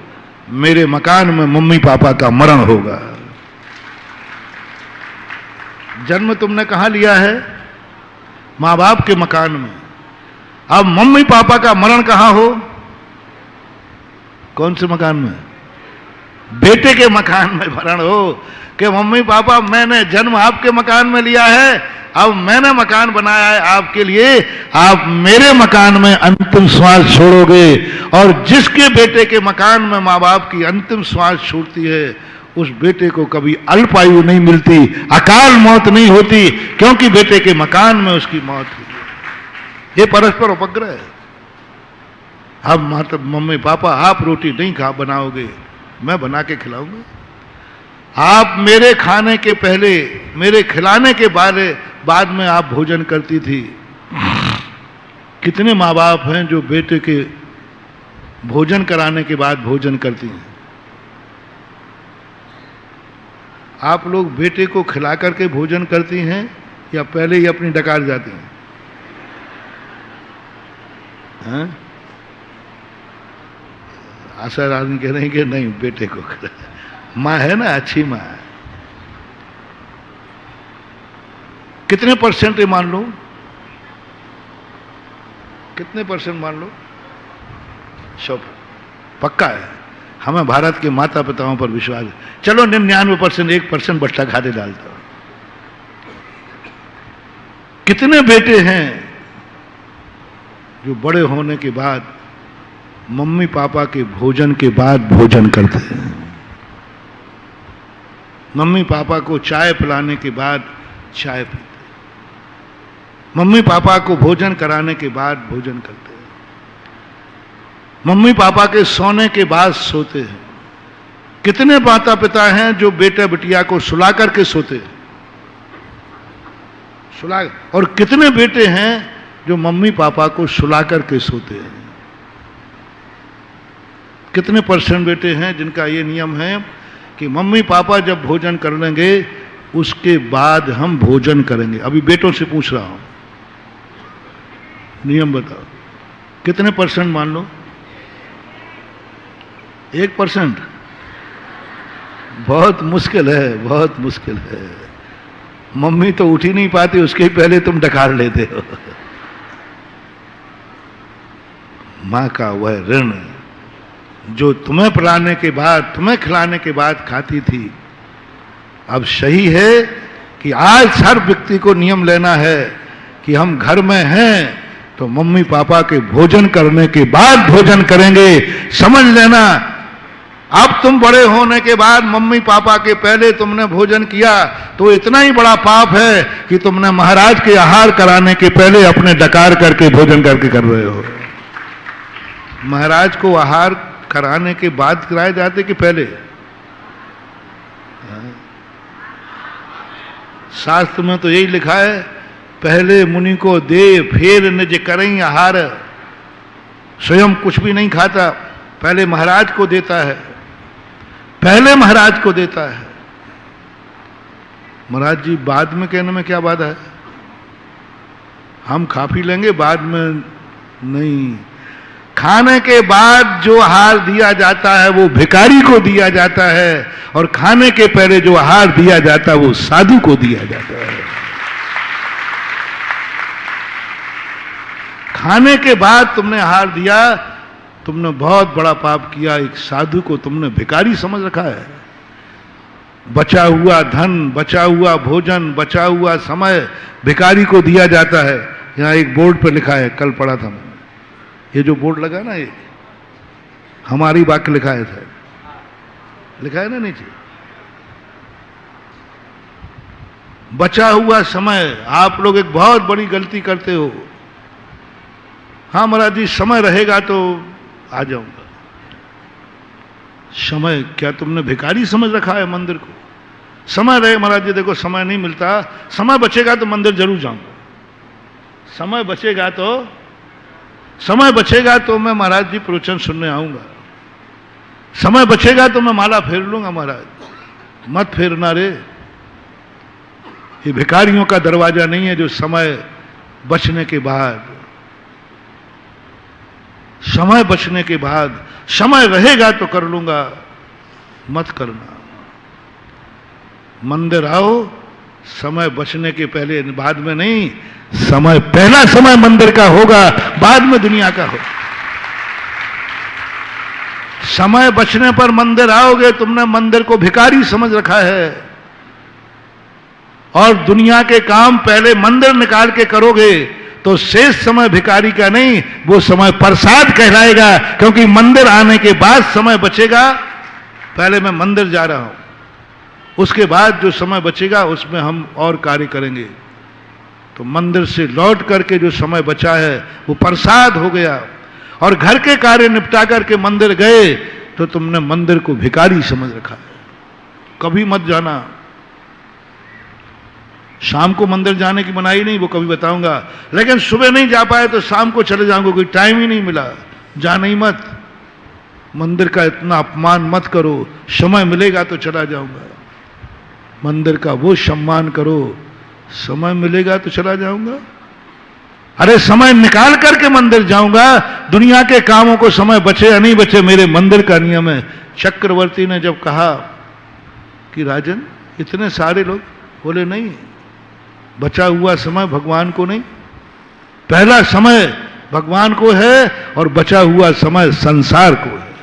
मेरे मकान में मम्मी पापा का मरण होगा। जन्म तुमने कहां लिया है? मां बाप के मकान में। अब मम्मी पापा का मरण कहां हो? कौन से मकान में? बेटे के मकान में मरण हो कि मम्मी पापा मैंने जन्म आपके मकान में लिया है, अब मैंने मकान बनाया है आपके लिए, आप मेरे मकान में अंतिम श्वास छोड़ोगे। और जिसके बेटे के मकान में माँ बाप की अंतिम श्वास छूटती है, उस बेटे को कभी अल्पायु नहीं मिलती, अकाल मौत नहीं होती, क्योंकि बेटे के मकान में उसकी मौत हुई। ये परस्पर उपग्रह है। अब माता मम्मी पापा आप रोटी नहीं खा बनाओगे, मैं बना के खिलाऊंगा। आप मेरे खाने के पहले, मेरे खिलाने के बाद में आप भोजन करती थी। कितने माँ बाप हैं जो बेटे के भोजन कराने के बाद भोजन करती हैं? आप लोग बेटे को खिला करके भोजन करती हैं या पहले ही अपनी डकार जाती हैं? हाँ? आशा रानी कह रही हैं कि नहीं, बेटे को खिला। माँ है ना, अच्छी माँ है। कितने परसेंट ये मान लो? कितने परसेंट मान लो? 100 पक्का है। हमें भारत के माता पिताओं पर विश्वास है। चलो 99%, 1% बट्टा खाते डालता हूं। कितने बेटे हैं जो बड़े होने के बाद मम्मी पापा के भोजन के बाद भोजन करते हैं? मम्मी पापा को चाय पिलाने के बाद चाय पीते, मम्मी पापा को भोजन कराने के बाद भोजन करते हैं, मम्मी पापा के सोने के बाद सोते हैं। कितने माता पिता हैं जो बेटा बिटिया को सुला करके सोते हैं? और कितने बेटे हैं जो मम्मी पापा को सुला करके सोते हैं? कितने परसेंट बेटे हैं जिनका ये नियम है कि मम्मी पापा जब भोजन कर लेंगे उसके बाद हम भोजन करेंगे? अभी बेटों से पूछ रहा हूं, नियम बताओ कितने परसेंट मान लो? 1%? बहुत मुश्किल है, बहुत मुश्किल है। मम्मी तो उठ ही नहीं पाती, उसके पहले तुम डकार लेते हो। मां का वह ऋण जो तुम्हें पिलाने के बाद, तुम्हें खिलाने के बाद खाती थी, अब सही है कि आज हर व्यक्ति को नियम लेना है कि हम घर में हैं तो मम्मी पापा के भोजन करने के बाद भोजन करेंगे। समझ लेना, अब तुम बड़े होने के बाद मम्मी पापा के पहले तुमने भोजन किया तो इतना ही बड़ा पाप है कि तुमने महाराज के आहार कराने के पहले अपने डकार करके भोजन करके कर रहे हो। महाराज को आहार कराने के बाद कराए जाते कि पहले? शास्त्र में तो यही लिखा है, पहले मुनि को दे फिर निज करई आहार। स्वयं कुछ भी नहीं खाता, पहले महाराज को देता है, पहले महाराज को देता है। महाराज जी बाद में कहने में क्या बात है? हम खा पी लेंगे बाद में नहीं। खाने के बाद जो आहार दिया जाता है वो भिखारी को दिया जाता है, और खाने के पहले जो आहार दिया जाता है वो साधु को दिया जाता है। खाने के बाद तुमने आहार दिया, तुमने बहुत बड़ा पाप किया। एक साधु को तुमने भिखारी समझ रखा है। बचा हुआ धन, बचा हुआ भोजन, बचा हुआ समय भिखारी को दिया जाता है। यहां एक बोर्ड पर लिखा है, कल पढ़ा था मैं, ये जो बोर्ड लगा ना, ये हमारी वाक्य लिखा है सर, लिखा है ना नीचे, बचा हुआ समय। आप लोग एक बहुत बड़ी गलती करते हो। हाँ महाराज जी, समय रहेगा तो आ जाऊंगा। समय क्या तुमने भिखारी समझ रखा है मंदिर को? समय रहे महाराज जी, देखो समय नहीं मिलता, समय बचेगा तो मंदिर जरूर जाऊंगा। समय बचेगा तो मैं महाराज जी प्रवचन सुनने आऊंगा। समय बचेगा तो मैं माला फेर लूंगा। महाराज मत फेरना रे, ये भिखारियों का दरवाजा नहीं है जो समय बचने के बाद, समय बचने के बाद, समय रहेगा तो कर लूंगा, मत करना। मंदिर आओ, समय बचने के पहले, बाद में नहीं। समय, पहला समय मंदिर का होगा, बाद में दुनिया का हो। समय बचने पर मंदिर आओगे, तुमने मंदिर को भिखारी समझ रखा है, और दुनिया के काम पहले मंदिर निकाल के करोगे तो शेष समय भिखारी का नहीं, वो समय प्रसाद कहलाएगा। क्योंकि मंदिर आने के बाद समय बचेगा, पहले मैं मंदिर जा रहा हूं, उसके बाद जो समय बचेगा उसमें हम और कार्य करेंगे। तो मंदिर से लौट करके जो समय बचा है वो प्रसाद हो गया, और घर के कार्य निपटा करके मंदिर गए तो तुमने मंदिर को भिखारी समझ रखा है। कभी मत जाना। शाम को मंदिर जाने की मनाही नहीं, वो कभी बताऊंगा, लेकिन सुबह नहीं जा पाए तो शाम को चले जाऊंगा, कोई टाइम ही नहीं मिला, जाना ही मत। मंदिर का इतना अपमान मत करो, समय मिलेगा तो चला जाऊंगा। मंदिर का वो सम्मान करो, समय मिलेगा तो चला जाऊंगा। अरे समय निकाल करके मंदिर जाऊंगा। दुनिया के कामों को समय बचे या नहीं बचे, मेरे मंदिर का नियम है। चक्रवर्ती ने जब कहा कि राजन इतने सारे लोग, बोले नहीं, बचा हुआ समय भगवान को नहीं, पहला समय भगवान को है और बचा हुआ समय संसार को है।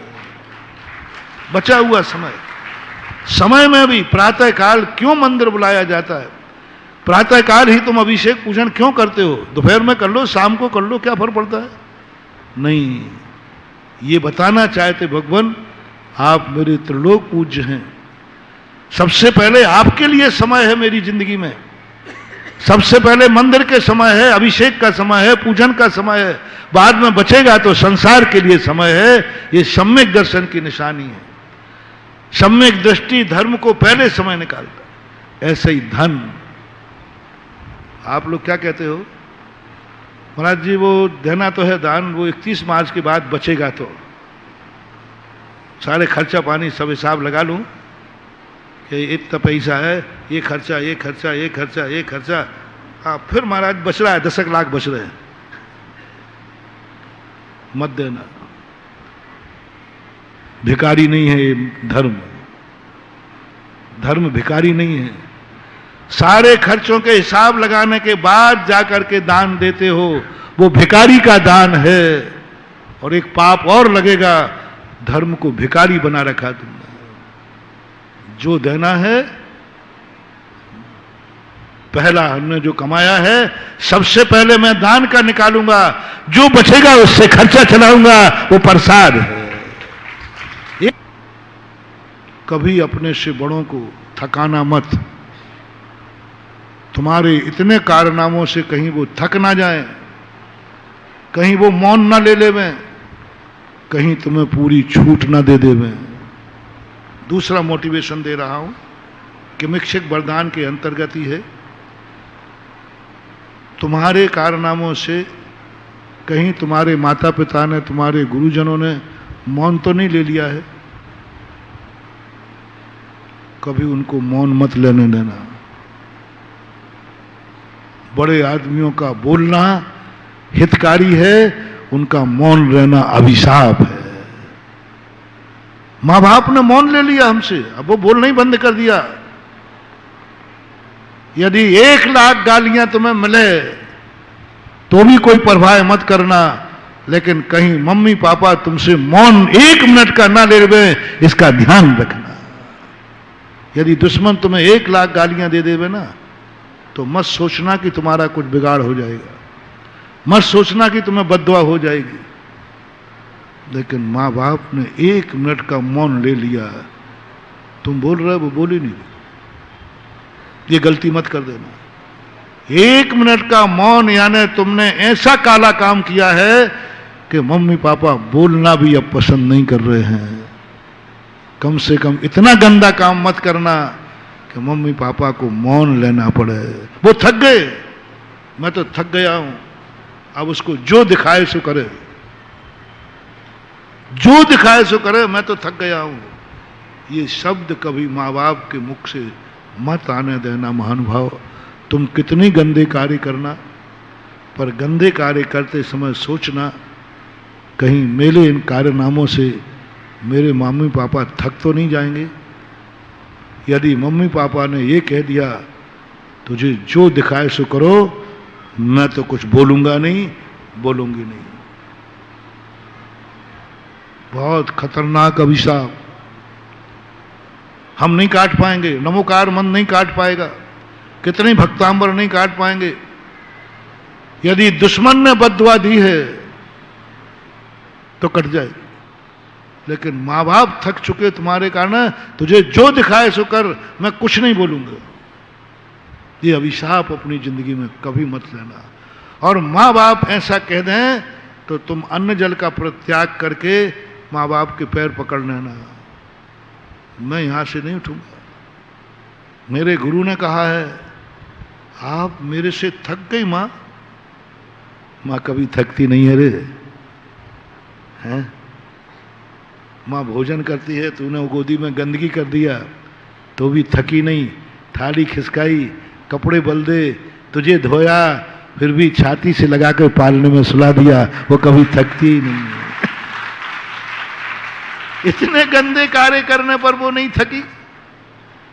बचा हुआ समय, समय में भी प्रातः काल क्यों मंदिर बुलाया जाता है? प्रातः काल ही तुम अभिषेक पूजन क्यों करते हो? दोपहर में कर लो, शाम को कर लो, क्या फर्क पड़ता है? नहीं, ये बताना चाहते भगवान, आप मेरे त्रिलोक पूज्य हैं। सबसे पहले आपके लिए समय है मेरी जिंदगी में, सबसे पहले मंदिर के समय है, अभिषेक का समय है, पूजन का समय है, बाद में बचेगा तो संसार के लिए समय है। ये सम्यक दर्शन की निशानी है। सम्यक दृष्टि धर्म को पहले समय निकालता। ऐसे ही धन, आप लोग क्या कहते हो महाराज जी, वो देना तो है दान, वो 31 मार्च के बाद बचेगा तो सारे खर्चा पानी सब हिसाब लगा लूं कि इतना पैसा है, ये खर्चा, ये खर्चा, ये खर्चा, ये खर्चा, हाँ फिर महाराज बच रहा है 10 लाख बच रहे हैं, मत देना। भिखारी नहीं है ये धर्म, धर्म भिखारी नहीं है। सारे खर्चों के हिसाब लगाने के बाद जाकर के दान देते हो, वो भिखारी का दान है। और एक पाप और लगेगा, धर्म को भिखारी बना रखा तुमने। जो देना है, पहला हमने जो कमाया है सबसे पहले मैं दान का निकालूंगा, जो बचेगा उससे खर्चा चलाऊंगा, वो प्रसाद है। कभी अपने से बड़ों को थकाना मत। तुम्हारे इतने कारनामों से कहीं वो थक ना जाए, कहीं वो मौन ना ले लेवें, कहीं तुम्हें पूरी छूट ना दे देवें। दूसरा मोटिवेशन दे रहा हूं कि मिक्षिक वरदान के अंतर्गत ही है। तुम्हारे कारनामों से कहीं तुम्हारे माता पिता ने, तुम्हारे गुरुजनों ने मौन तो नहीं ले लिया है, कभी उनको मौन मत लेने देना। बड़े आदमियों का बोलना हितकारी है, उनका मौन रहना अभिशाप है। मां बाप ने मौन ले लिया हमसे, अब वो बोलना ही बंद कर दिया। यदि 1,00,000 गालियां तुम्हें मिले तो भी कोई परवाह मत करना, लेकिन कहीं मम्मी पापा तुमसे मौन 1 मिनट का ना ले रहे, इसका ध्यान रखना। यदि दुश्मन तुम्हें 1,00,000 गालियां दे देवे ना, तो मत सोचना कि तुम्हारा कुछ बिगाड़ हो जाएगा, मत सोचना कि तुम्हें बद्दुआ हो जाएगी। लेकिन माँ बाप ने 1 मिनट का मौन ले लिया, तुम बोल रहे हो, वो बोल ही नहीं, ये गलती मत कर देना। 1 मिनट का मौन यानी तुमने ऐसा काला काम किया है कि मम्मी पापा बोलना भी अब पसंद नहीं कर रहे हैं। कम से कम इतना गंदा काम मत करना कि मम्मी पापा को मौन लेना पड़े। वो थक गए, मैं तो थक गया हूं, अब उसको जो दिखाए सो करे, जो दिखाए सो करे, मैं तो थक गया हूं। ये शब्द कभी माँ बाप के मुख से मत आने देना महानुभाव। तुम कितनी गंदे कार्य करना, पर गंदे कार्य करते समय सोचना कहीं मेरे इन कारनामों से मेरे मम्मी पापा थक तो नहीं जाएंगे। यदि मम्मी पापा ने ये कह दिया तुझे जो दिखाए सो करो, मैं तो कुछ बोलूंगा नहीं, बोलूंगी नहीं। बहुत खतरनाक अभिशाप, हम नहीं काट पाएंगे, नमोकार मन नहीं काट पाएगा, कितने भक्तांबर नहीं काट पाएंगे। यदि दुश्मन ने बद्दुआ दी है तो कट जाएगी, लेकिन माँ बाप थक चुके तुम्हारे कारण, तुझे जो दिखाए सो कर, मैं कुछ नहीं बोलूंगा। ये अभिशाप अपनी जिंदगी में कभी मत लेना। और माँ बाप ऐसा कह दें तो तुम अन्न जल का परित्याग करके माँ बाप के पैर पकड़ लेना, मैं यहां से नहीं उठूंगा। मेरे गुरु ने कहा है आप मेरे से थक गई माँ। माँ कभी थकती नहीं है रे, हैं? माँ भोजन करती है, तूने गोदी में गंदगी कर दिया तो भी थकी नहीं, थाली खिसकाई, कपड़े बल दे, तुझे धोया, फिर भी छाती से लगाकर पालने में सुला दिया, वो कभी थकती ही नहीं है। इतने गंदे कार्य करने पर वो नहीं थकी।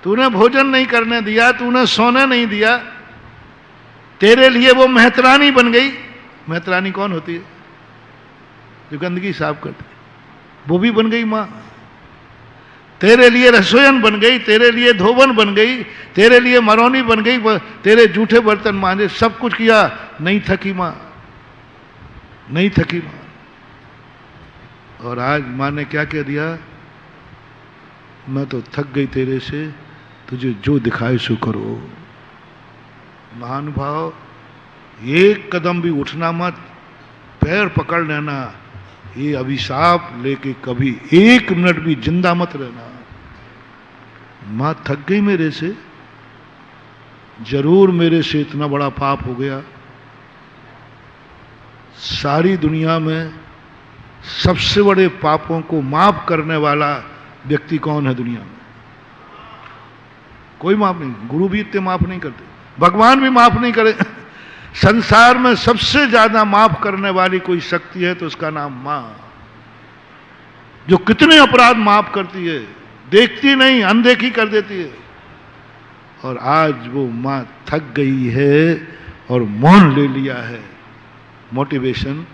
तूने भोजन नहीं करने दिया, तूने सोने नहीं दिया, तेरे लिए वो मेहतरानी बन गई। मेहतरानी कौन होती है? जो गंदगी साफ करती, वो भी बन गई माँ। तेरे लिए रसोईन बन गई, तेरे लिए धोबन बन गई, तेरे लिए मरौनी बन गई, तेरे जूठे बर्तन मांजे, सब कुछ किया, नहीं थकी माँ, नहीं थकी माँ। और आज माँ ने क्या कह दिया, मैं तो थक गई तेरे से, तुझे जो दिखाए सो करो। महानुभाव, एक कदम भी उठना मत, पैर पकड़ लेना, ये अभिशाप लेके कभी 1 मिनट भी जिंदा मत रहना। मां थक गई मेरे से, जरूर मेरे से इतना बड़ा पाप हो गया। सारी दुनिया में सबसे बड़े पापों को माफ करने वाला व्यक्ति कौन है दुनिया में? कोई माफ नहीं, गुरु भी इतने माफ नहीं करते, भगवान भी माफ नहीं करे। संसार में सबसे ज्यादा माफ करने वाली कोई शक्ति है तो उसका नाम मां, जो कितने अपराध माफ करती है, देखती नहीं, अनदेखी कर देती है। और आज वो मां थक गई है और मौन ले लिया है। मोटिवेशन,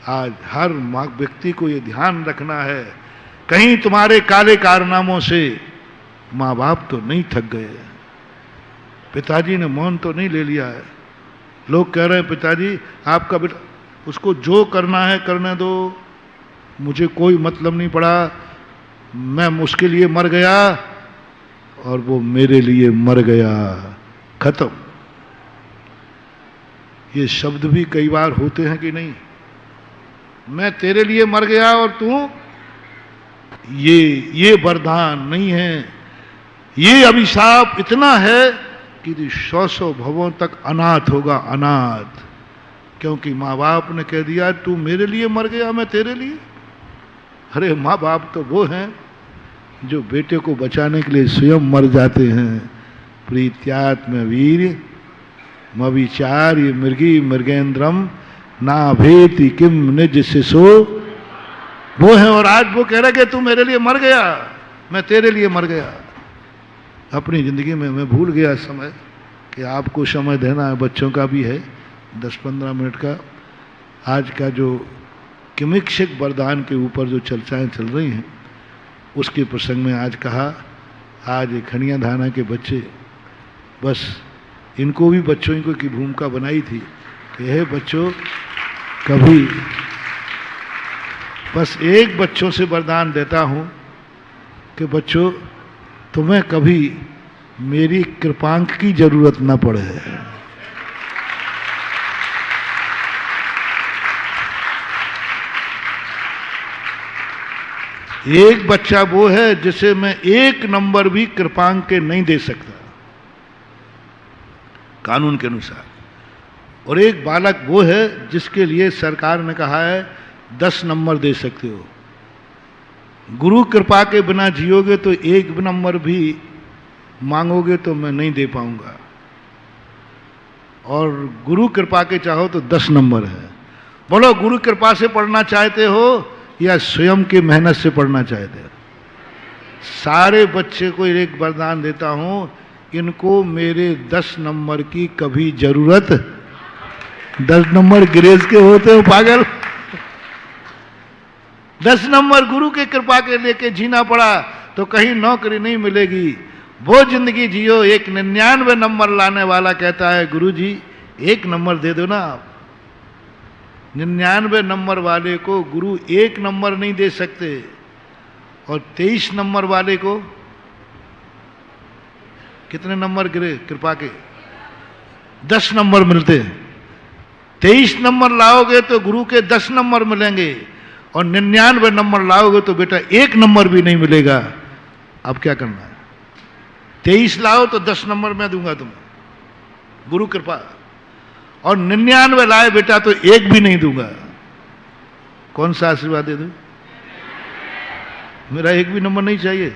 आज हर मां व्यक्ति को ये ध्यान रखना है, कहीं तुम्हारे काले कारनामों से माँ बाप तो नहीं थक गए। पिताजी ने मौन तो नहीं ले लिया है। लोग कह रहे हैं पिताजी आपका बेटा, उसको जो करना है करने दो, मुझे कोई मतलब नहीं पड़ा, मैं उसके लिए मर गया और वो मेरे लिए मर गया, खत्म। ये शब्द भी कई बार होते हैं कि नहीं, मैं तेरे लिए मर गया और तू, ये वरदान नहीं है, ये अभिशाप इतना है कि 100 भवों तक अनाथ होगा, अनाथ। क्योंकि माँ बाप ने कह दिया तू मेरे लिए मर गया, मैं तेरे लिए। अरे माँ बाप तो वो हैं जो बेटे को बचाने के लिए स्वयं मर जाते हैं। प्रीत्यात्म वीर मविचार्य मृगी मृगेंद्रम ना भेति किम निज शिशो, वो है। और आज वो कह रहा कि तू मेरे लिए मर गया, मैं तेरे लिए मर गया। अपनी जिंदगी में मैं भूल गया समय कि आपको समय देना है, बच्चों का भी है 10-15 मिनट का। आज का जो किमिक्षक वरदान के ऊपर जो चर्चाएं चल रही हैं उसके प्रसंग में आज कहा, आज खनिया धाना के बच्चे, बस इनको भी बच्चों को की भूमिका बनाई थी कि हे बच्चों, कभी बस एक बच्चों से वरदान देता हूँ कि बच्चों तुम्हें कभी मेरी कृपांक की जरूरत न पड़े। एक बच्चा वो है जिसे मैं एक नंबर भी कृपांक के नहीं दे सकता कानून के अनुसार, और एक बालक वो है जिसके लिए सरकार ने कहा है 10 नंबर दे सकते हो। गुरु कृपा के बिना जियोगे तो एक नंबर भी मांगोगे तो मैं नहीं दे पाऊंगा, और गुरु कृपा के चाहो तो 10 नंबर है। बोलो, गुरु कृपा से पढ़ना चाहते हो या स्वयं की मेहनत से पढ़ना चाहते हो? सारे बच्चे को एक वरदान देता हूं, इनको मेरे 10 नंबर की कभी जरूरत। 10 नंबर गिरेज के होते हो पागल। 10 नंबर गुरु के कृपा के लेके जीना पड़ा तो कहीं नौकरी नहीं मिलेगी। वो जिंदगी जियो। एक 99 नंबर लाने वाला कहता है गुरु जी 1 नंबर दे दो ना आप। 99 नंबर वाले को गुरु 1 नंबर नहीं दे सकते, और 23 नंबर वाले को कितने नंबर गिरे कृपा के? 10 नंबर मिलते हैं। 23 नंबर लाओगे तो गुरु के 10 नंबर मिलेंगे, और 99 नंबर लाओगे तो बेटा 1 नंबर भी नहीं मिलेगा। अब क्या करना है? 23 लाओ तो 10 नंबर मैं दूंगा तुम्हें, गुरु कृपा, और 99 लाए बेटा तो 1 भी नहीं दूंगा। कौन सा आशीर्वाद दे दूं? मेरा 1 भी नंबर नहीं चाहिए।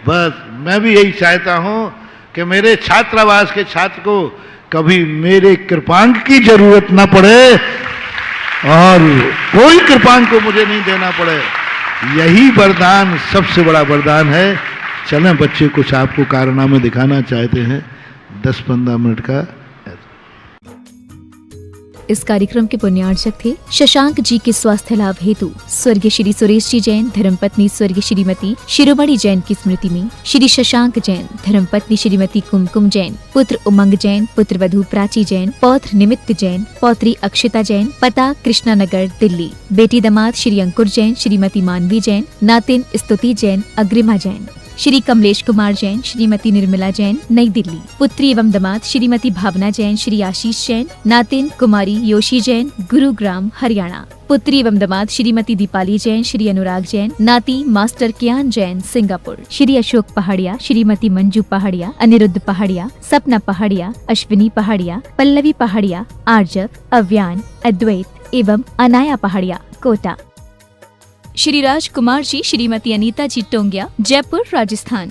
बस मैं भी यही चाहता हूं कि मेरे छात्रावास के छात्र को कभी मेरे कृपांक की जरूरत ना पड़े, और कोई कृपांक को मुझे नहीं देना पड़े। यही वरदान सबसे बड़ा वरदान है। चलें बच्चे, कुछ आपको कारनामे दिखाना चाहते हैं 10-15 मिनट का। इस कार्यक्रम के पुण्यार्चक थे शशांक जी के स्वास्थ्य लाभ हेतु स्वर्गीय श्री सुरेश जी जैन, धर्मपत्नी स्वर्गीय श्रीमती शिरोमणि जैन की स्मृति में श्री शशांक जैन, धर्मपत्नी श्रीमती कुमकुम जैन, पुत्र उमंग जैन, पुत्र वधू प्राची जैन, पौत्र निमित्त जैन, पौत्री अक्षिता जैन, पता कृष्णानगर दिल्ली, बेटी दामाद श्री अंकुर जैन, श्रीमती मानवी जैन, नातिन स्तुति जैन, अग्रिमा जैन, श्री कमलेश कुमार जैन, श्रीमती निर्मला जैन, नई दिल्ली, पुत्री एवं दामाद श्रीमती भावना जैन, श्री आशीष जैन, नातिन कुमारी योशी जैन, गुरुग्राम हरियाणा, पुत्री एवं दामाद श्रीमती दीपाली जैन, श्री अनुराग जैन, नाती मास्टर कियान जैन, सिंगापुर, श्री अशोक पहाड़िया, श्रीमती मंजू पहाड़िया, अनिरुद्ध पहाड़िया, सपना पहाड़िया, अश्विनी पहाड़िया, पल्लवी पहाड़िया, आर्जव, अव्यान, अद्वैत एवं अनाया पहाड़िया, कोटा। श्री राजकुमार जी, श्रीमती अनीता जी टोंगिया, जयपुर, राजस्थान।